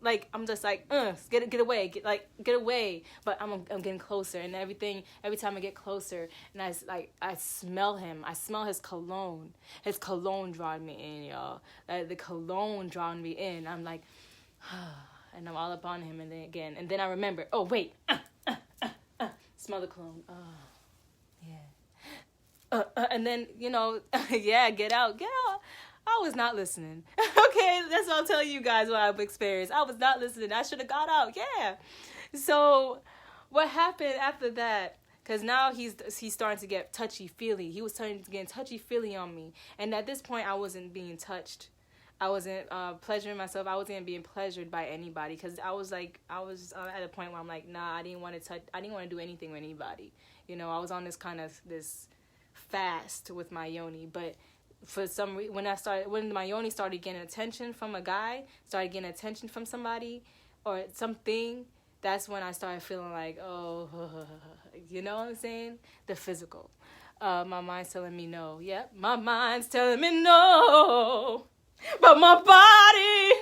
Like I'm just like get away, get away. But I'm getting closer, and every time I get closer, and I smell him. I smell his cologne. His cologne drawing me in, y'all. The cologne drawing me in. I'm like, and I'm all up on him, and then I remember. Oh wait, smell the cologne. Oh yeah. And then yeah, get out. I was not listening. Okay, that's what I'll tell you guys what I've experienced. I was not listening. I should have got out. Yeah. So what happened after that? Because now he's starting to get touchy-feely. He was starting to get touchy-feely on me. And at this point, I wasn't being touched. I wasn't pleasuring myself. I wasn't being pleasured by anybody. Because I was at a point where I'm like, nah, I didn't want to do anything with anybody. I was on this fast with my yoni. But for some reason, when my yoni started getting attention from a guy, started getting attention from somebody or something, that's when I started feeling like, oh, you know what I'm saying? The physical. My mind's telling me no. Yep, my mind's telling me no. But my body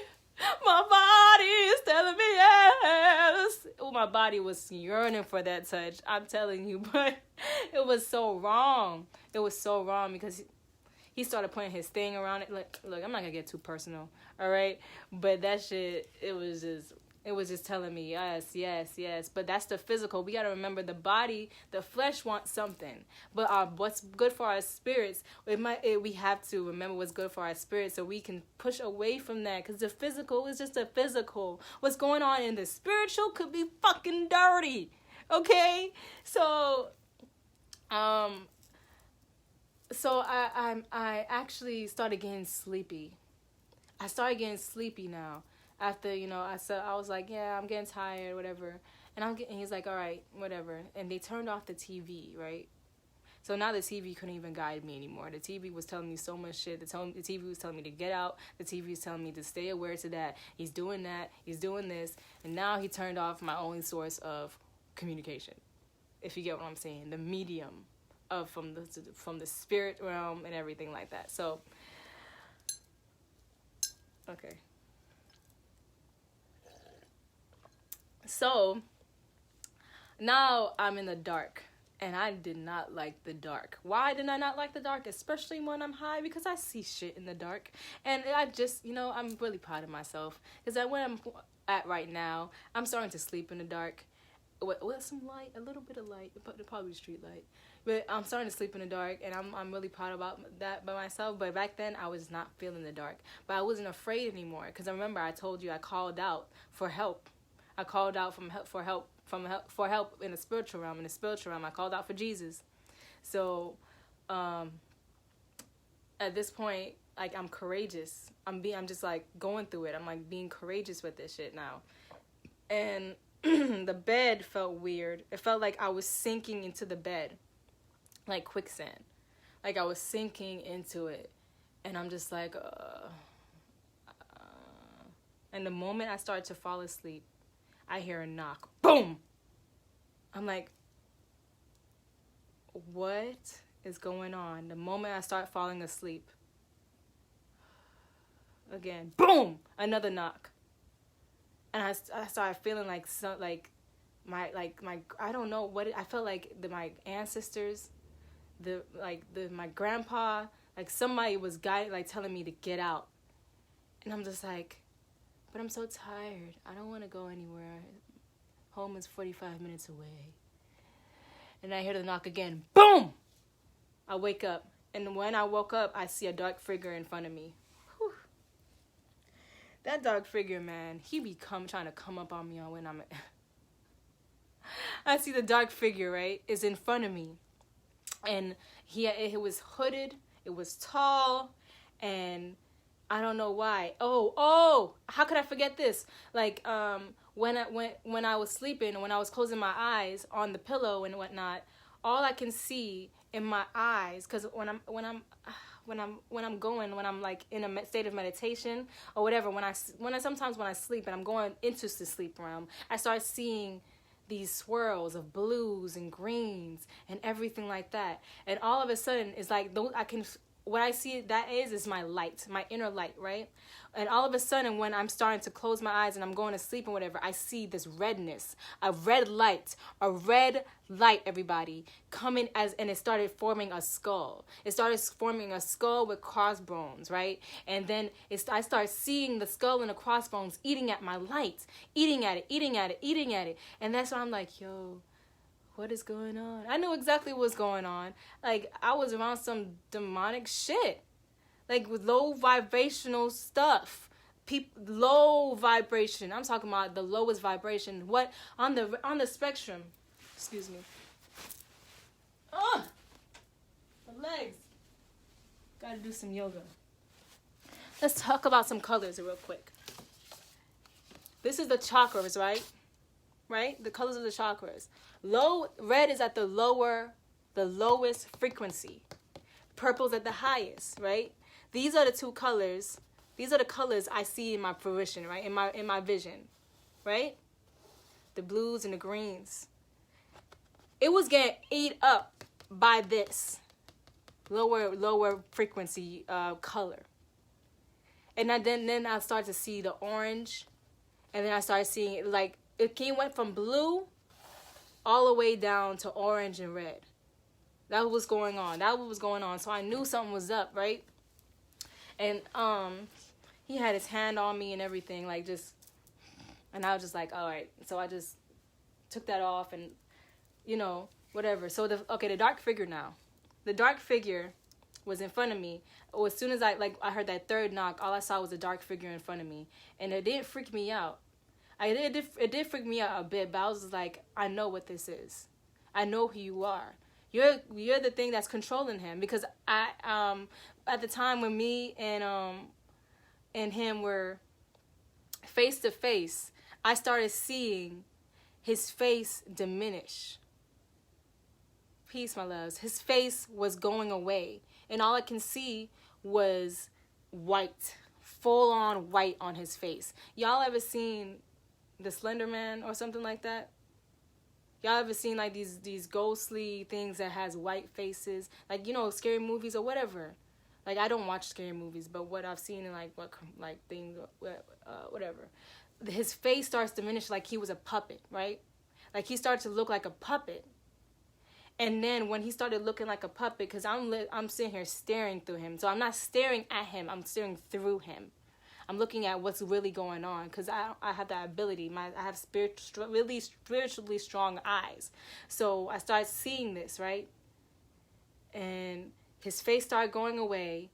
is telling me yes. Oh, my body was yearning for that touch. I'm telling you, but it was so wrong. It was so wrong because he started putting his thing around it. Look, I'm not gonna get too personal, all right? But that shit, it was just telling me yes. But that's the physical. We gotta remember the body, the flesh wants something. But what's good for our spirits, we have to remember what's good for our spirits so we can push away from that. Because the physical is just a physical. What's going on in the spiritual could be fucking dirty, okay? So I actually started getting sleepy. I started getting sleepy now. After, I was like, yeah, I'm getting tired, whatever. And he's like, all right, whatever. And they turned off the TV, right? So now the TV couldn't even guide me anymore. The TV was telling me so much shit. The TV was telling me to get out. The TV was telling me to stay aware to that. He's doing that. He's doing this. And now he turned off my only source of communication. If you get what I'm saying. The medium from the spirit realm and everything like that. So, okay. So, now I'm in the dark. And I did not like the dark. Why did I not like the dark? Especially when I'm high, because I see shit in the dark. And I just, I'm really proud of myself. Because where I'm at right now, I'm starting to sleep in the dark. With some light, a little bit of light, but probably street light. But I'm starting to sleep in the dark, and I'm really proud about that by myself. But back then, I was not feeling the dark. But I wasn't afraid anymore. Because I remember I told you I called out for help. I called out for help in the spiritual realm. In the spiritual realm, I called out for Jesus. So, at this point, like, I'm courageous. I'm just like going through it. I'm like being courageous with this shit now. And the bed felt weird. It felt like I was sinking into the bed, like quicksand. Like I was sinking into it, and I'm just like, And the moment I start to fall asleep, I hear a knock. Boom! I'm like, what is going on? The moment I start falling asleep, again, boom! Another knock. And I started feeling like my I don't know what I felt like my ancestors, my grandpa, like somebody was guiding, like telling me to get out. And I'm just like, but I'm so tired. I don't want to go anywhere. Home is 45 minutes away. And I hear the knock again. Boom! I wake up. And when I woke up, I see a dark figure in front of me. Whew. That dark figure, man, he be trying to come up on me when I'm... I see the dark figure, right, is in front of me. And it was hooded. It was tall. And I don't know why. Oh, how could I forget this? Like, when I was sleeping, when I was closing my eyes on the pillow and whatnot, all I can see in my eyes, because when I'm like in a state of meditation or whatever, when I sometimes when I sleep and I'm going into the sleep realm, I start seeing these swirls of blues and greens and everything like that. And all of a sudden, it's like those what I see that is my light, my inner light, right? And all of a sudden, when I'm starting to close my eyes and I'm going to sleep and whatever, I see this redness, a red light, everybody, coming and it started forming a skull. It started forming a skull with crossbones, right? And then I start seeing the skull and the crossbones eating at my light, eating at it. And that's why I'm like, yo, what is going on? I knew exactly what was going on. Like, I was around some demonic shit. Like, with low vibrational stuff. Low vibration. I'm talking about the lowest vibration. What on the spectrum. Excuse me. The legs. Gotta do some yoga. Let's talk about some colors real quick. This is the chakras, right? Right? The colors of the chakras. Red is at the lowest frequency. Purple's at the highest, right? These are the two colors. These are the colors I see in my fruition, right? In my vision, right? The blues and the greens. It was getting ate up by this lower frequency color. And then I started to see the orange, and then I started seeing it went from blue all the way down to orange and red. That was going on. So I knew something was up, right? And he had his hand on me and everything, and I was just like, all right. So I just took that off and, whatever. So the dark figure now. The dark figure was in front of me. As soon as I heard that third knock, all I saw was a dark figure in front of me. And it didn't freak me out. It did freak me out a bit, but I was just like, I know what this is. I know who you are. You're the thing that's controlling him, because I at the time when me and him were face to face, I started seeing his face diminish. Peace, my loves. His face was going away, and all I can see was white, full on white on his face. Y'all ever seen The Slender Man or something like that? Y'all ever seen these ghostly things that has white faces, scary movies or whatever? I don't watch scary movies, but what I've seen in things, whatever. His face starts to diminish, like he was a puppet, right? Like he started to look like a puppet. And then when he started looking like a puppet, because I'm sitting here staring through him, so I'm not staring at him, I'm staring through him. I'm looking at what's really going on, because I have that ability. I have really spiritually strong eyes. So I started seeing this, right? And his face started going away,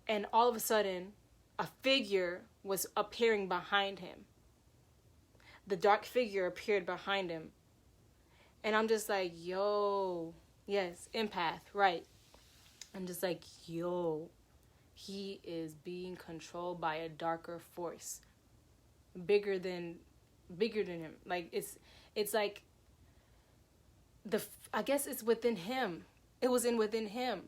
and all of a sudden, a figure was appearing behind him. The dark figure appeared behind him. And I'm just like, yo, yes, empath, right. I'm just like, yo, he is being controlled by a darker force, bigger than him. It's like I guess it's within him. It was within him.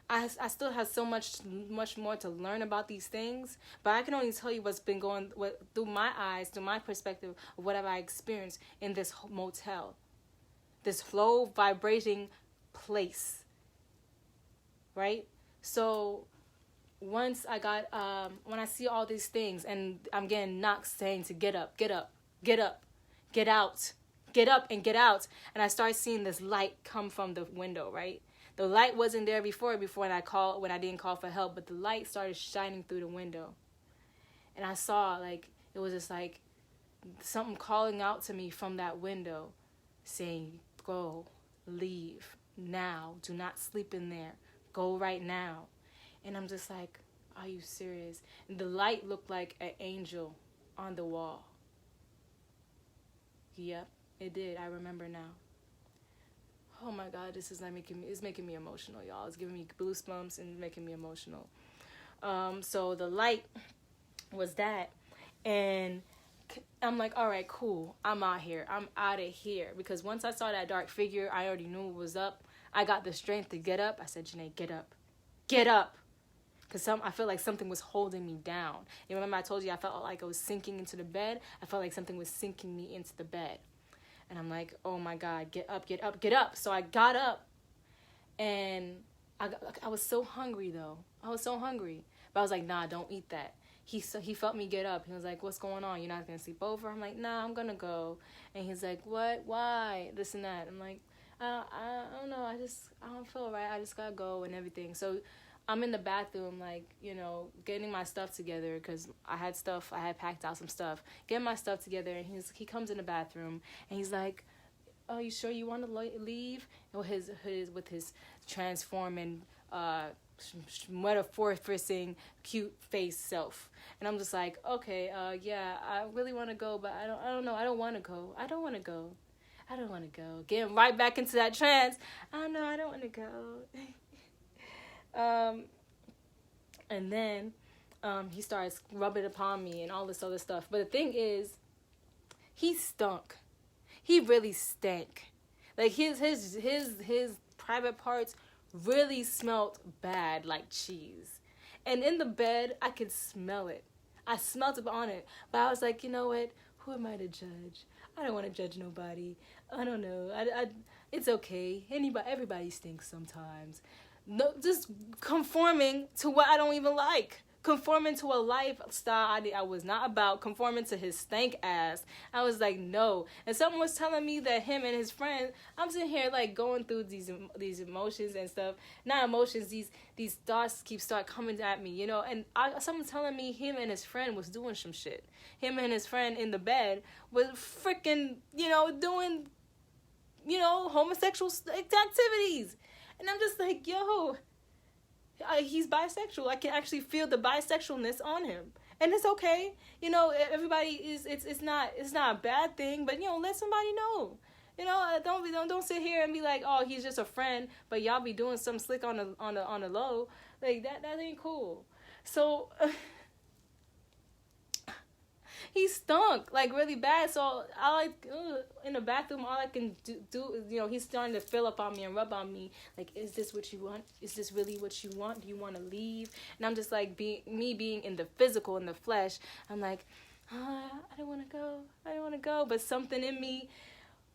I still have so much more to learn about these things, but I can only tell you what's been going through my eyes, through my perspective of what have I experienced in this motel, this low vibrating place, right? So once I got, when I see all these things and I'm getting knocks saying to get up, get up, get up, get out, get up and get out, and I start seeing this light come from the window, right? The light wasn't there before when I didn't call for help, but the light started shining through the window. And I saw, it was just something calling out to me from that window saying, go, leave, now, do not sleep in there, go right now. And I'm just like, are you serious? And the light looked like an angel on the wall. Yep, it did. I remember now. Oh my God, this is making me emotional, y'all. It's giving me goosebumps and making me emotional. So the light was that, and I'm like, all right, cool. I'm out of here. Because once I saw that dark figure, I already knew what was up. I got the strength to get up. I said, Janae, get up. Get up. Because I felt like something was holding me down. You remember I told you I felt like I was sinking into the bed? I felt like something was sinking me into the bed. And I'm like, oh my God, get up, get up, get up. So I got up, and I was so hungry though. I was so hungry. But I was like, nah, don't eat that. He felt me get up. He was like, what's going on? You're not going to sleep over? I'm like, nah, I'm going to go. And he's like, what? Why? This and that. I'm like, I don't know. I don't feel right. I just got to go and everything. So I'm in the bathroom, like, getting my stuff together because I had packed out some stuff. Getting my stuff together, and he comes in the bathroom, and he's like, oh, you sure you want to leave? With his transforming, metaphor-fishing, cute face self. And I'm just like, okay, yeah, I really want to go, but I don't know. I don't want to go. I don't want to go. I don't want to go. Getting right back into that trance. I don't know. I don't want to go. And then he starts rubbing upon me and all this other stuff. But the thing is, he stunk. He really stank. Like his private parts really smelled bad, like cheese. And in the bed, I could smell it. I smelled it on it. But I was like, you know what? Who am I to judge? I don't want to judge nobody. I don't know. It's okay. Everybody stinks sometimes. No, just conforming to what I don't even like. Conforming to a lifestyle I was not about. Conforming to his stank ass. I was like, no. And someone was telling me that him and his friend, I'm sitting here like going through these emotions and stuff. Not emotions, these thoughts start coming at me, And someone telling me him and his friend was doing some shit. Him and his friend in the bed was freaking, doing, homosexual activities. And I'm just like, yo, he's bisexual. I can actually feel the bisexualness on him. And it's okay. Everybody it's not a bad thing, but let somebody know. Don't sit here and be like, oh, he's just a friend, but y'all be doing some slick on the low. Like that ain't cool. So he stunk like really bad. So in the bathroom, all I can do is, he's starting to fill up on me and rub on me. Like, is this what you want? Is this really what you want? Do you want to leave? And I'm just like, being in the physical, in the flesh. I'm like, I don't want to go. I don't want to go. But something in me,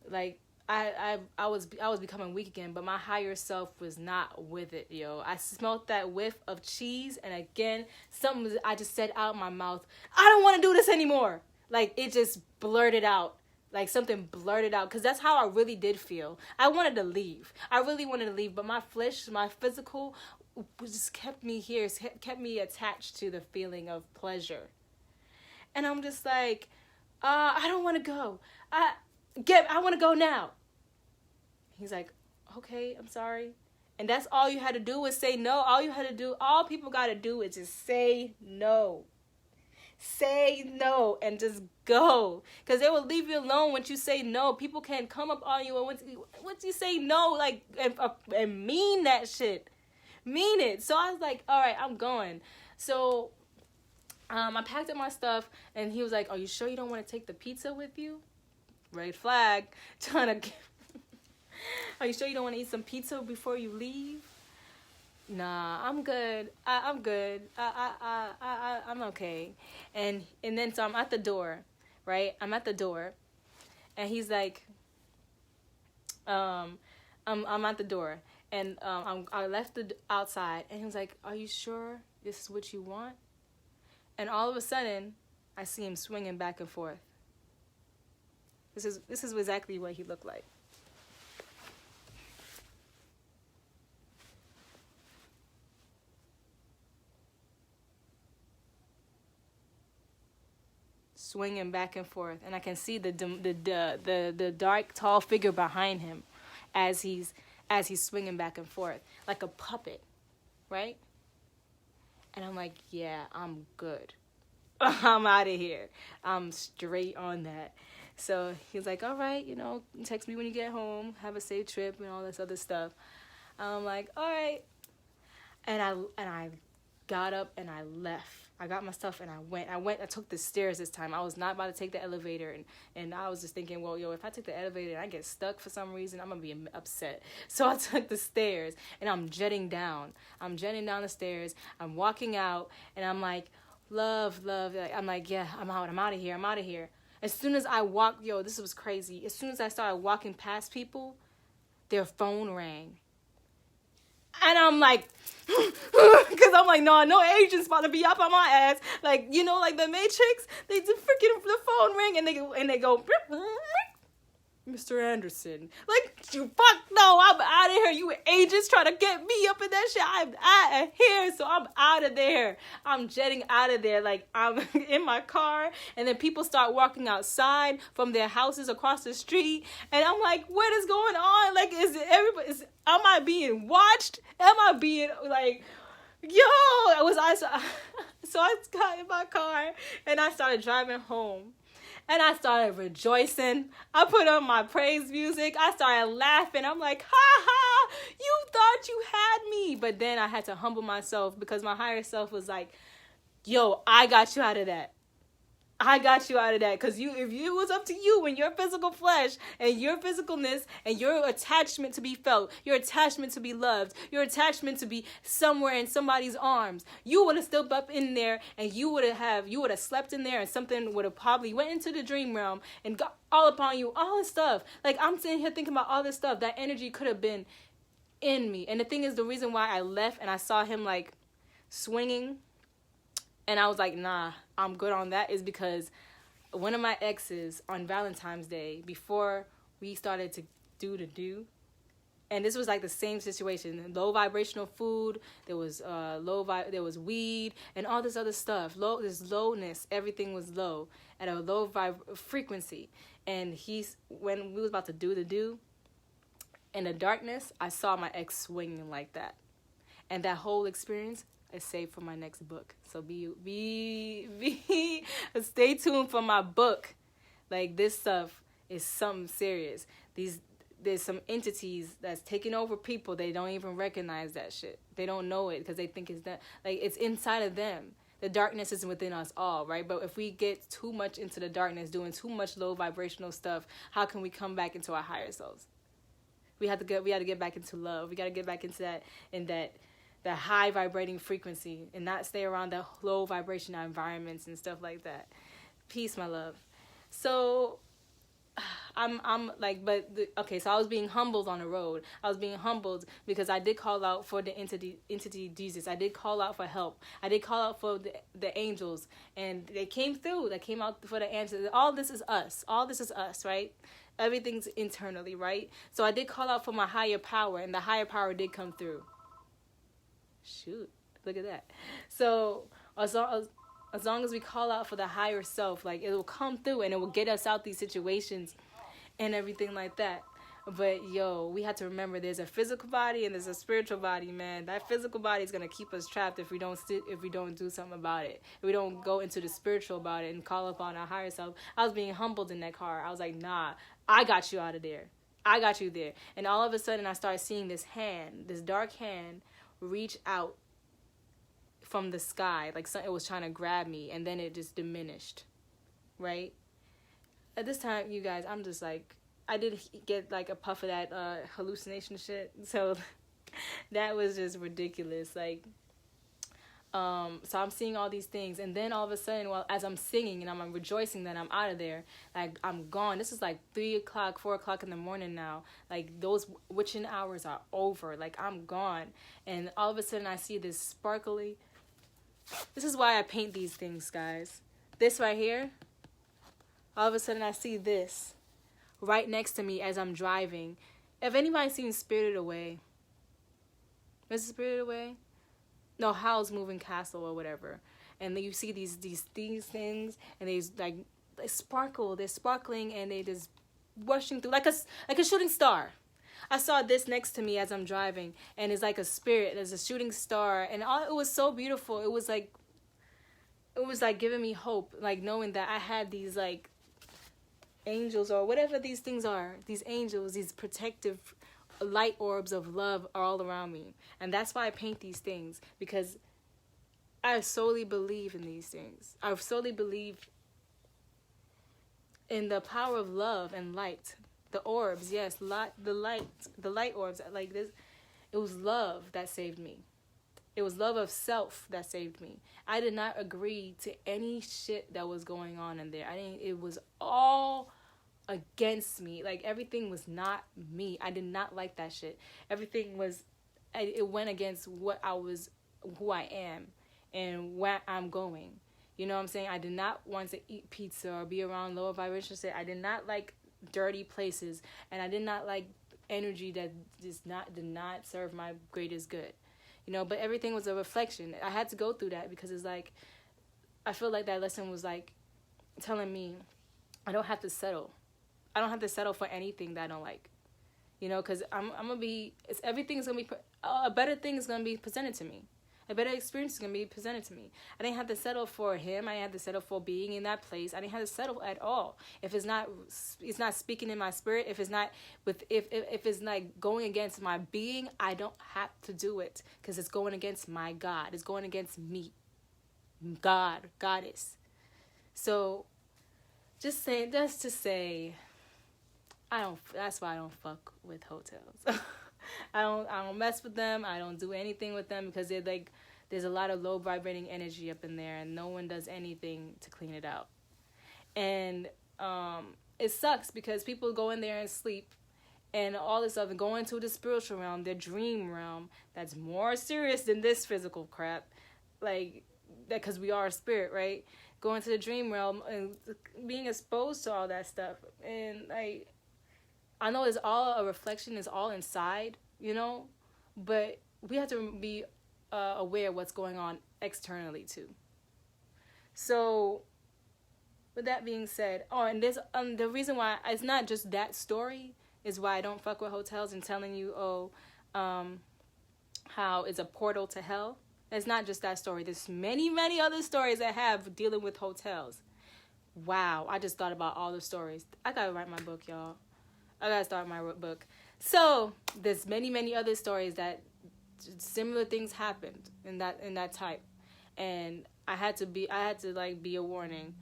like, I was becoming weak again, but my higher self was not with it, yo. I smelled that whiff of cheese, and again, I just said out my mouth, I don't want to do this anymore. Like, it just blurted out. Like, something blurted out, because that's how I really did feel. I wanted to leave. I really wanted to leave, but my flesh, my physical, just kept me here, kept me attached to the feeling of pleasure. And I'm just like, I don't want to go. I want to go now. He's like, okay, I'm sorry. And that's all you had to do was say no. All people got to do is just say no. Say no and just go. Because they will leave you alone once you say no. People can come up on you, and once you say no, like, and mean that shit. Mean it. So I was like, all right, I'm going. So I packed up my stuff, and he was like, are you sure you don't want to take the pizza with you? Red flag. Trying to... Are you sure you don't want to eat some pizza before you leave? Nah, I'm good. I'm good. I'm okay. And then so I'm at the door, right? I'm at the door, and he's like, I'm at the door, and I left the outside, and he was like, are you sure this is what you want? And all of a sudden, I see him swinging back and forth. This is exactly what he looked like. Swinging back and forth, and I can see the dark, tall figure behind him as he's swinging back and forth like a puppet, right? And I'm like, yeah, I'm good. I'm out of here. I'm straight on that. So he's like, all right, text me when you get home. Have a safe trip and all this other stuff. I'm like, all right. And I got up and I left. I got my stuff and I went. I took the stairs this time. I was not about to take the elevator. And I was just thinking, well, if I take the elevator and I get stuck for some reason, I'm going to be upset. So I took the stairs and I'm jetting down. I'm jetting down the stairs. I'm walking out and I'm like, love. I'm like, yeah, I'm out of here. As soon as I walked, this was crazy. As soon as I started walking past people, their phone rang. And I'm like, because I'm like, no agent's about to be up on my ass. Like, like the Matrix, they just freaking the phone ring and they go, Mr. Anderson. Like, you fuck no, I'm out of here. You agents trying to get me up in that shit. I'm out of here, so I'm out of there. I'm jetting out of there. Like, I'm in my car, and then people start walking outside from their houses across the street, and I'm like, what is going on? Like, am I being watched? Am I being, like, so I got in my car, and I started driving home. And I started rejoicing. I put on my praise music. I started laughing. I'm like, ha ha, you thought you had me. But then I had to humble myself because my higher self was like, yo, I got you out of that. I got you out of that, because if it was up to you and your physical flesh and your physicalness and your attachment to be felt, your attachment to be loved, your attachment to be somewhere in somebody's arms, you would have stepped up in there and you would have slept in there, and something would have probably went into the dream realm and got all upon you, all this stuff. Like, I'm sitting here thinking about all this stuff. That energy could have been in me. And the thing is, the reason why I left and I saw him like swinging, and I was like, nah, I'm good on that, is because one of my exes on Valentine's Day, before we started to do, and this was like the same situation, low vibrational food, there was there was weed and all this other stuff. This lowness, everything was low at a low frequency. And when we was about to do, in the darkness, I saw my ex swinging like that, and that whole experience is saved for my next book. So stay tuned for my book. Like, this stuff is something serious. There's some entities that's taking over people. They don't even recognize that shit. They don't know it because they think it's that, like, it's inside of them. The darkness is within us all, right? But if we get too much into the darkness, doing too much low vibrational stuff, how can we come back into our higher selves? We had to get back into love. We got to get back into that high vibrating frequency and not stay around the low vibration environments and stuff like that. Peace, my love. So I'm like, so I was being humbled on the road. I was being humbled because I did call out for the entity Jesus. I did call out for help. I did call out for the angels, and they came through. They came out for the answers. All this is us. All this is us, right? Everything's internally, right? So I did call out for my higher power, and the higher power did come through. Shoot, look at that. So as long as we call out for the higher self, like, it will come through and it will get us out these situations and everything like that. But we have to remember there's a physical body and there's a spiritual body, man. That physical body is gonna keep us trapped if we don't do something about it. If we don't go into the spiritual about it and call upon our higher self. I was being humbled in that car. I was like, nah, I got you out of there. I got you there. And all of a sudden I started seeing this dark hand reach out from the sky, like it was trying to grab me, and then it just diminished, right? At this time, you guys, I'm just like, I did get like a puff of that hallucination shit, so that was just ridiculous. Like, so I'm seeing all these things, and then all of a sudden, as I'm singing and I'm rejoicing that I'm out of there, like, I'm gone. This is like 3 o'clock, 4 o'clock in the morning now. Like, those witching hours are over. Like, I'm gone, and all of a sudden I see this sparkly. This is why I paint these things, guys. This right here. All of a sudden I see this right next to me as I'm driving. If anybody's seen Spirited Away, is it Spirited Away? No, Howl's Moving Castle or whatever. And then you see these things, and they sparkle. They're sparkling, and they just rushing through like a shooting star. I saw this next to me as I'm driving, and it's like a spirit. There's a shooting star, and it was so beautiful. It was like giving me hope, like knowing that I had these like angels or whatever these things are. These angels, these protective light orbs of love are all around me. And that's why I paint these things, because I solely believe in these things. I solely believe in the power of love and light. The orbs, yes, the light orbs, like this. It was love that saved me. It was love of self that saved me. I did not agree to any shit that was going on in there. It was all against me. Like, everything was not me. I did not like that shit. Everything was, it went against who I am and where I'm going. You know what I'm saying? I did not want to eat pizza or be around lower vibration shit. I did not like dirty places, and I did not like energy that did not serve my greatest good. You know, but everything was a reflection. I had to go through that because it's like, I feel like that lesson was like telling me I don't have to settle. I don't have to settle for anything that I don't like. You know, because I'm going to be, everything's going to be, a better thing is going to be presented to me. A better experience is going to be presented to me. I didn't have to settle for him. I didn't have to settle for being in that place. I didn't have to settle at all. If it's not speaking in my spirit, if it's not if it's like going against my being, I don't have to do it because it's going against my God. It's going against me. God, goddess. So just to say, that's why I don't fuck with hotels. I don't mess with them. I don't do anything with them because they're like, there's a lot of low vibrating energy up in there and no one does anything to clean it out. And it sucks because people go in there and sleep and all this stuff and go into the spiritual realm, their dream realm, that's more serious than this physical crap. Like that, because we are a spirit, right? Go into the dream realm and being exposed to all that stuff. And like, I know it's all a reflection, it's all inside, you know, but we have to be aware of what's going on externally too. So, with that being said, and there's the reason why it's not just that story is why I don't fuck with hotels and telling you, how it's a portal to hell. It's not just that story. There's many, many other stories I have dealing with hotels. Wow, I just thought about all the stories. I gotta write my book, y'all. I gotta start my book. So there's many, many other stories that similar things happened in that type, and I had to be a warning.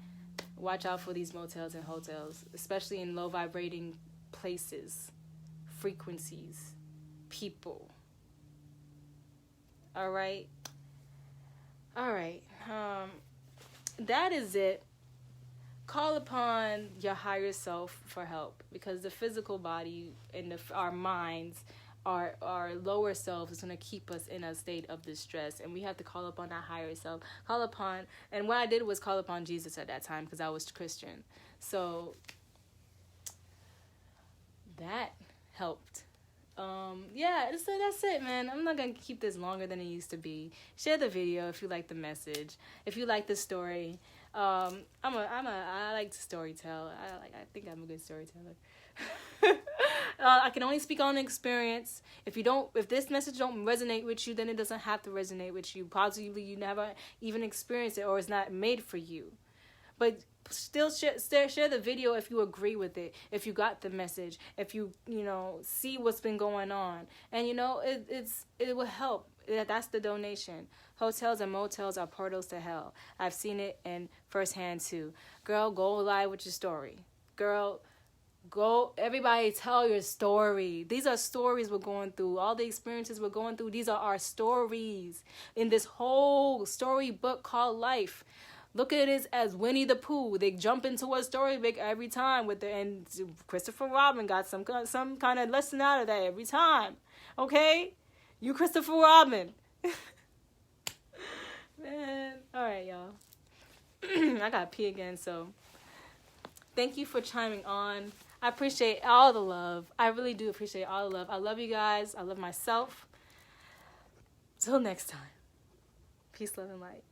Watch out for these motels and hotels, especially in low vibrating places, frequencies, people. All right. That is it. Call upon your higher self for help because the physical body and our minds, our lower self is going to keep us in a state of distress, and we have to call upon our higher self. And what I did was call upon Jesus at that time because I was Christian. So that helped. So that's it, man. I'm not going to keep this longer than it used to be. Share the video if you like the message. If you like the story. I like to storytell. I think I'm a good storyteller. I can only speak on experience. If this message don't resonate with you, then it doesn't have to resonate with you. Possibly you never even experienced it, or it's not made for you. But still share the video if you agree with it, if you got the message, if you see what's been going on, and it will help. That's the donation. Hotels and motels are portals to hell. I've seen it in firsthand too. Girl, go live with your story. Girl, go, everybody tell your story. These are stories we're going through. All the experiences we're going through, these are our stories in this whole storybook called life. Look at it as Winnie the Pooh. They jump into a storybook every time and Christopher Robin got some kind of lesson out of that every time. Okay? You Christopher Robin. Man. All right, y'all. I got to pee again, so thank you for chiming on. I appreciate all the love. I really do appreciate all the love. I love you guys. I love myself. Till next time. Peace, love, and light.